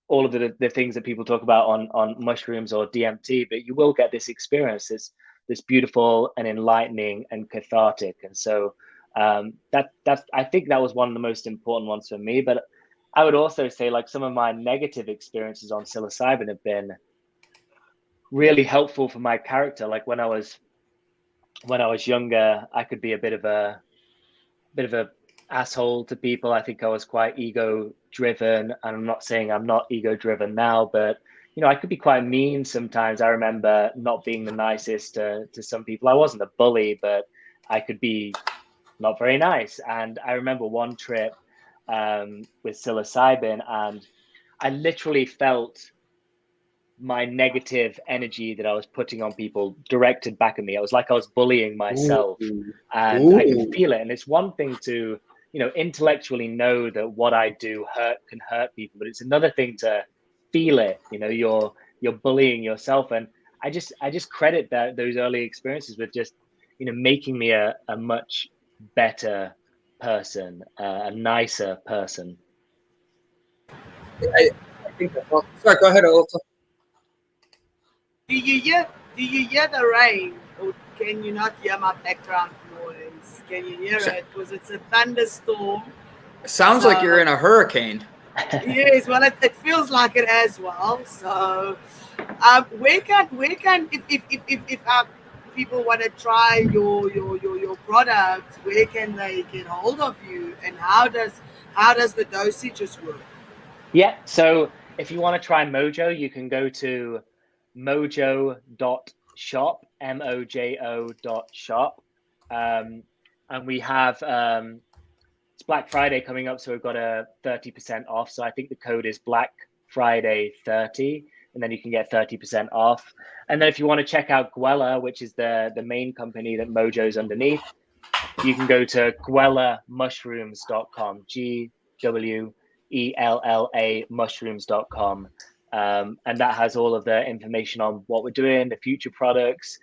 all of the things that people talk about on mushrooms or DMT, but you will get this experience, this beautiful and enlightening and cathartic. And so that's I think that was one of the most important ones for me. But I would also say, like, some of my negative experiences on psilocybin have been really helpful for my character. Like when I was younger, I could be a bit of a asshole to people. I think I was quite ego driven, and I'm not saying I'm not ego driven now, but I could be quite mean sometimes. I remember not being the nicest to some people. I wasn't a bully, but I could be not very nice. And I remember one trip with psilocybin, and I literally felt my negative energy that I was putting on people directed back at me. It was like I was bullying myself. Ooh. And Ooh. I could feel it. And it's one thing to, intellectually know that what I do can hurt people, but it's another thing to feel it. You're bullying yourself. And I just credit those early experiences with just, making me a much better person, a nicer person. I think that's all. Sorry, go ahead, Ilse. Do you hear the rain, or can you not hear my background noise? Can you hear it? Because it's a thunderstorm. Sounds like you're in a hurricane. Yes, well, it feels like it as well. So, where can if people want to try your product, where can they get hold of you, and how does the dosages work? Yeah, so if you want to try Mojo, you can go to mojo.shop, mojo.shop. And we have it's Black Friday coming up, so we've got a 30% off. So I think the code is Black Friday 30, and then you can get 30% off. And then if you want to check out Gwella, which is the main company that Mojo's underneath, you can go to gwellamushrooms.com, GWELLA mushrooms.com. And that has all of the information on what we're doing, the future products,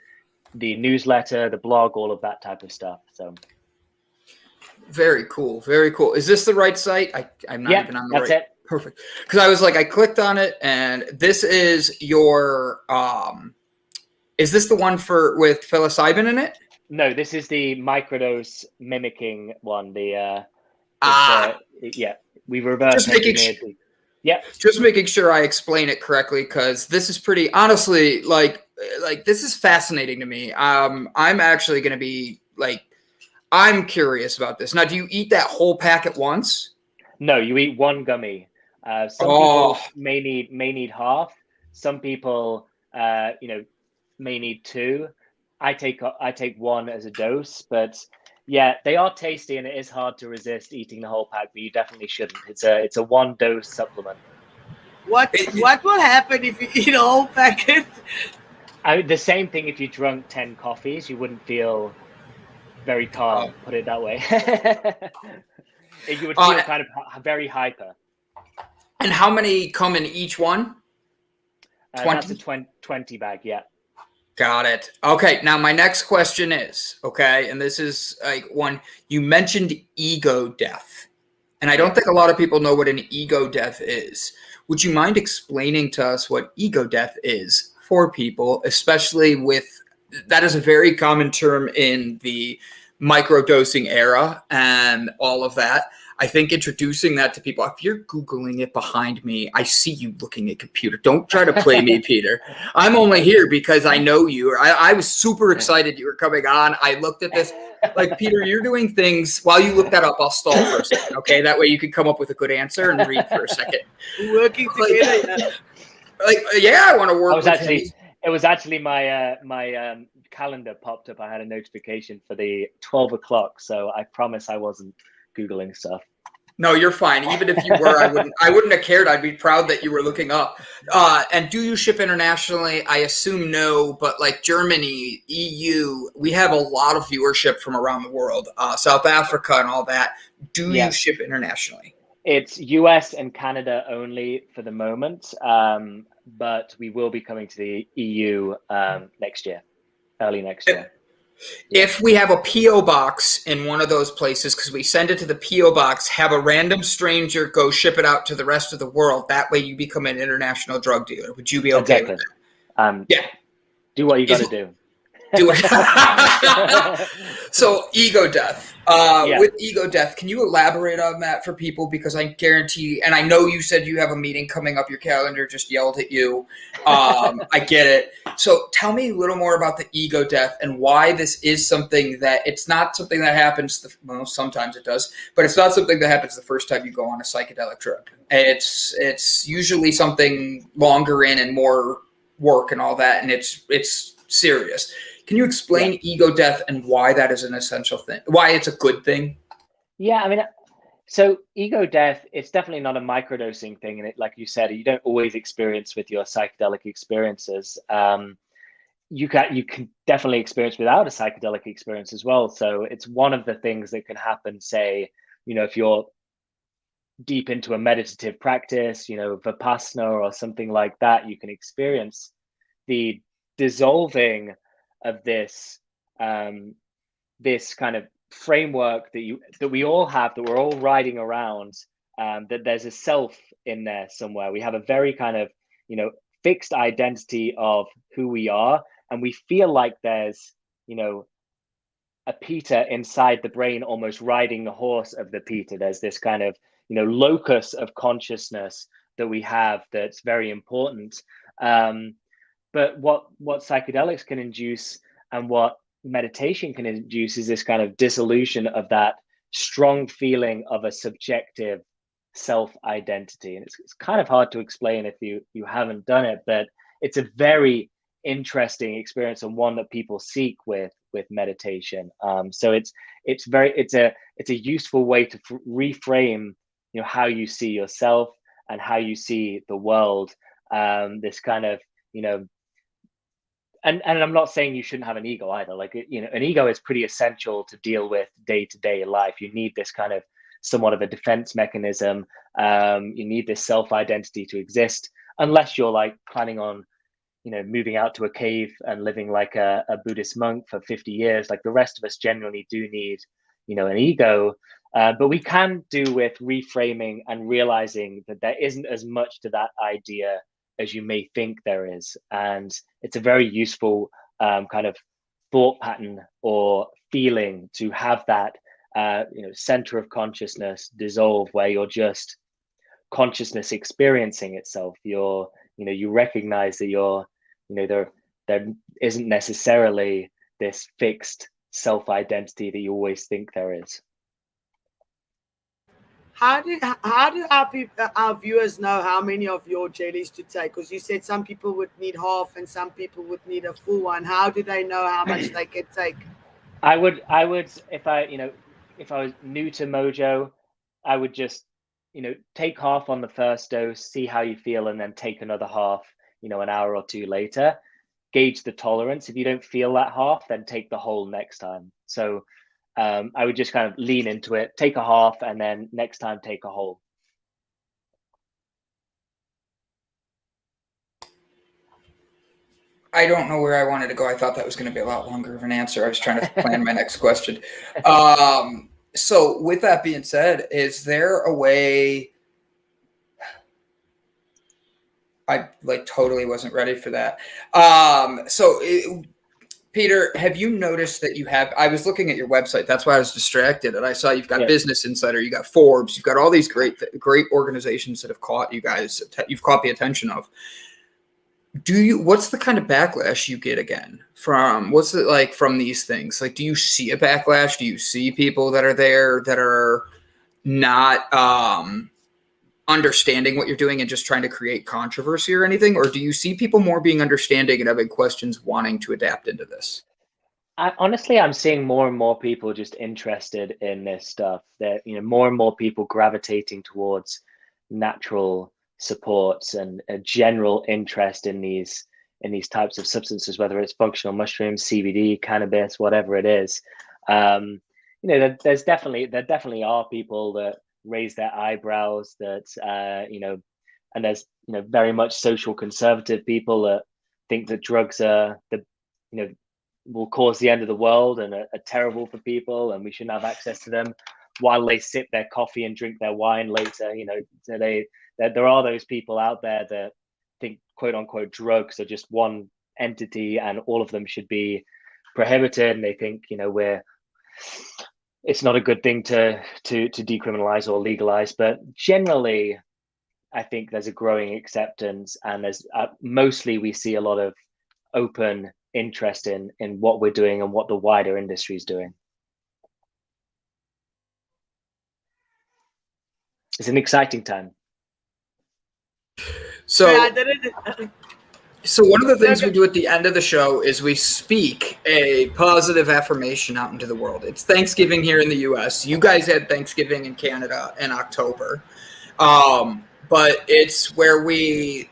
the newsletter, the blog, all of that type of stuff. So very cool. Very cool. Is this the right site? I'm not even on the right. That's it. Perfect. Because I was like, I clicked on it, and this is your is this the one with psilocybin in it? No, this is the microdose mimicking one. Yeah, we reversed engineered. Yeah, just making sure I explain it correctly, because this is pretty, honestly, like this is fascinating to me. I'm actually going to be like, I'm curious about this. Now, do you eat that whole pack at once? No, you eat one gummy. Some people may need half. Some people, may need two. I take one as a dose, but yeah, they are tasty, and it is hard to resist eating the whole pack. But you definitely shouldn't. It's a 1 dose supplement. What will happen if you eat a whole packet? The same thing if you drunk 10 coffees, you wouldn't feel very calm. Put it that way. You would feel kind of very hyper. And how many come in each one? 20? That's a 20 bag, yeah. Got it. Okay, now my next question is, okay, and this is like one, you mentioned ego death. And I don't think a lot of people know what an ego death is. Would you mind explaining to us what ego death is for people, especially with, that is a very common term in the microdosing era and all of that. I think introducing that to people, if you're Googling it behind me, I see you looking at computer. Don't try to play me, Peter. I'm only here because I know you. I was super excited you were coming on. I looked at this. Like, Peter, you're doing things. While you look that up, I'll stall for a second, okay? That way you can come up with a good answer and read for a second. Working together. Yeah, I want to work with him. It was actually my my calendar popped up. I had a notification for the 12 o'clock, so I promise I wasn't Googling stuff. No, you're fine. Even if you were, I wouldn't have cared. I'd be proud that you were looking up. And do you ship internationally? I assume no, but like Germany, EU, we have a lot of viewership from around the world, South Africa and all that. Do you ship internationally? It's US and Canada only for the moment, but we will be coming to the EU next year, early next year. If we have a P.O. box in one of those places, because we send it to the P.O. box, have a random stranger go ship it out to the rest of the world. That way you become an international drug dealer. Would you be okay with that? Yeah. Do what you got to do. Do it. So ego death. With ego death, can you elaborate on that for people? Because I guarantee, and I know you said you have a meeting coming up, your calendar just yelled at you. I get it. So tell me a little more about the ego death and why this is something that, it's not something that happens, well, sometimes it does, but it's not something that happens the first time you go on a psychedelic trip. It's usually something longer in and more work and all that, and it's serious. Can you explain ego death and why that is an essential thing? Why it's a good thing? Yeah, I mean, so ego death, it's definitely not a microdosing thing. And it, like you said, you don't always experience with your psychedelic experiences. You can definitely experience without a psychedelic experience as well. So it's one of the things that can happen, say, if you're deep into a meditative practice, Vipassana or something like that, you can experience the dissolving of this this kind of framework that we all have, that we're all riding around, that there's a self in there somewhere. We have a very kind of fixed identity of who we are, and we feel like there's a Peter inside the brain almost riding the horse of the Peter. There's this kind of locus of consciousness that we have that's very important. But what psychedelics can induce and what meditation can induce is this kind of dissolution of that strong feeling of a subjective self-identity. And it's kind of hard to explain if you haven't done it, but it's a very interesting experience and one that people seek with meditation. So it's a useful way to reframe how you see yourself and how you see the world. This kind of and I'm not saying you shouldn't have an ego either. Like, an ego is pretty essential to deal with day-to-day life. You need this kind of somewhat of a defense mechanism. You need this self-identity to exist, unless you're like planning on, moving out to a cave and living like a Buddhist monk for 50 years. Like the rest of us generally do need, an ego. But we can do with reframing and realizing that there isn't as much to that idea as you may think there is. And it's a very useful kind of thought pattern or feeling to have that center of consciousness dissolve, where you're just consciousness experiencing itself. You recognize that there isn't necessarily this fixed self-identity that you always think there is. How do our people, our viewers know how many of your jellies to take? Because you said some people would need half and some people would need a full one. How do they know how much they can take? I would if I was new to Mojo, I would just take half on the first dose, see how you feel, and then take another half an hour or two later. Gauge the tolerance. If you don't feel that half, then take the whole next time. So I would just kind of lean into it, take a half, and then next time take a whole. I don't know where I wanted to go. I thought that was going to be a lot longer of an answer. I was trying to plan my next question. So with that being said, is there a way? I totally wasn't ready for that. Peter, have you noticed that you have, I was looking at your website. That's why I was distracted. And I saw you've got Business Insider, you got Forbes, you've got all these great organizations that have caught you guys, you've caught the attention of. What's the kind of backlash you get again what's it like from these things? Like, do you see a backlash? Do you see people that are there that are not understanding what you're doing and just trying to create controversy or anything? Or do you see people more being understanding and having questions wanting to adapt into this? Honestly, I'm seeing more and more people just interested in this stuff. That more and more people gravitating towards natural supports and a general interest in these types of substances, whether it's functional mushrooms, CBD, cannabis, whatever it is. There definitely are people that raise their eyebrows, that and there's very much social conservative people that think that drugs are will cause the end of the world and are terrible for people and we shouldn't have access to them, while they sip their coffee and drink their wine later. So there are those people out there that think quote unquote drugs are just one entity and all of them should be prohibited, and they think it's not a good thing to decriminalize or legalize. But generally, I think there's a growing acceptance, and there's mostly we see a lot of open interest in what we're doing and what the wider industry is doing. It's an exciting time. So one of the things we do at the end of the show is we speak a positive affirmation out into the world. It's Thanksgiving here in the US. You guys had Thanksgiving in Canada in October. But it's where we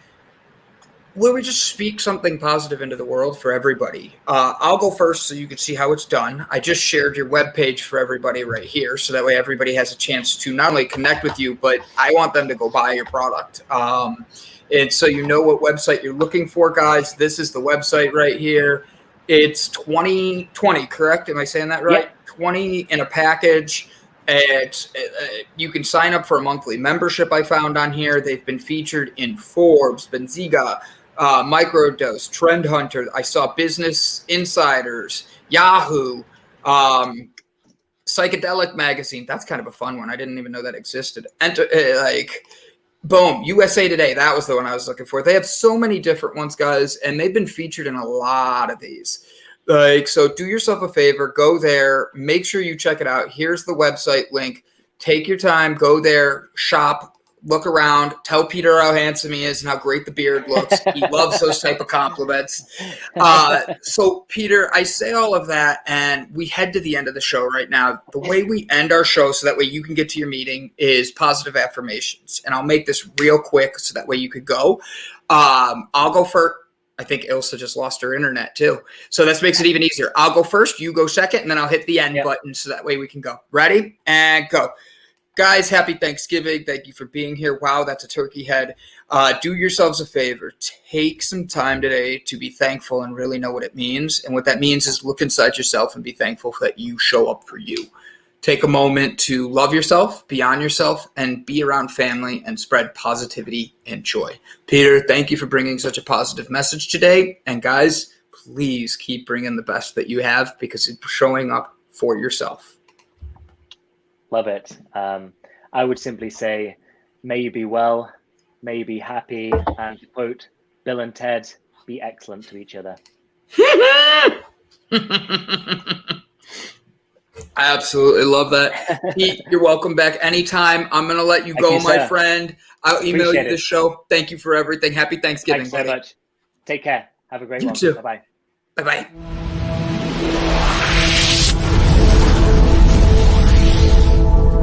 just speak something positive into the world for everybody. I'll go first so you can see how it's done. I just shared your webpage for everybody right here, so that way everybody has a chance to not only connect with you, but I want them to go buy your product. And so you know what website you're looking for, guys. This is the website right here. It's 2020, correct? Am I saying that right? Yeah. 20 in a package. You can sign up for a monthly membership I found on here. They've been featured in Forbes, Benziga, Microdose, Trend Hunter. I saw Business Insiders, Yahoo, Psychedelic Magazine. That's kind of a fun one. I didn't even know that existed. Boom, USA Today. That was the one I was looking for. They have so many different ones, guys, and they've been featured in a lot of these. So do yourself a favor, go there, make sure you check it out. Here's the website link. Take your time, go there, shop, look around, tell Peter how handsome he is and how great the beard looks. He loves those type of compliments. So Peter, I say all of that and we head to the end of the show right now. The way we end our show so that way you can get to your meeting is positive affirmations. And I'll make this real quick so that way you could go. I'll go first. I think Ilse just lost her internet too. So this makes it even easier. I'll go first, you go second, and then I'll hit the end button so that way we can go. Ready? And go. Guys, happy Thanksgiving. Thank you for being here. Wow, that's a turkey head. Do yourselves a favor. Take some time today to be thankful and really know what it means. And what that means is look inside yourself and be thankful that you show up for you. Take a moment to love yourself, beyond yourself, and be around family and spread positivity and joy. Peter, thank you for bringing such a positive message today. And guys, please keep bringing the best that you have because it's showing up for yourself. Love it. I would simply say, may you be well, may you be happy, and quote, Bill and Ted, be excellent to each other. I absolutely love that. Pete, you're welcome back anytime. I'm going to let you go, my friend. I'll email you the show. Thank you for everything. Happy Thanksgiving. Thanks so much. Take care. Have a great one. You too. Bye-bye. Bye-bye.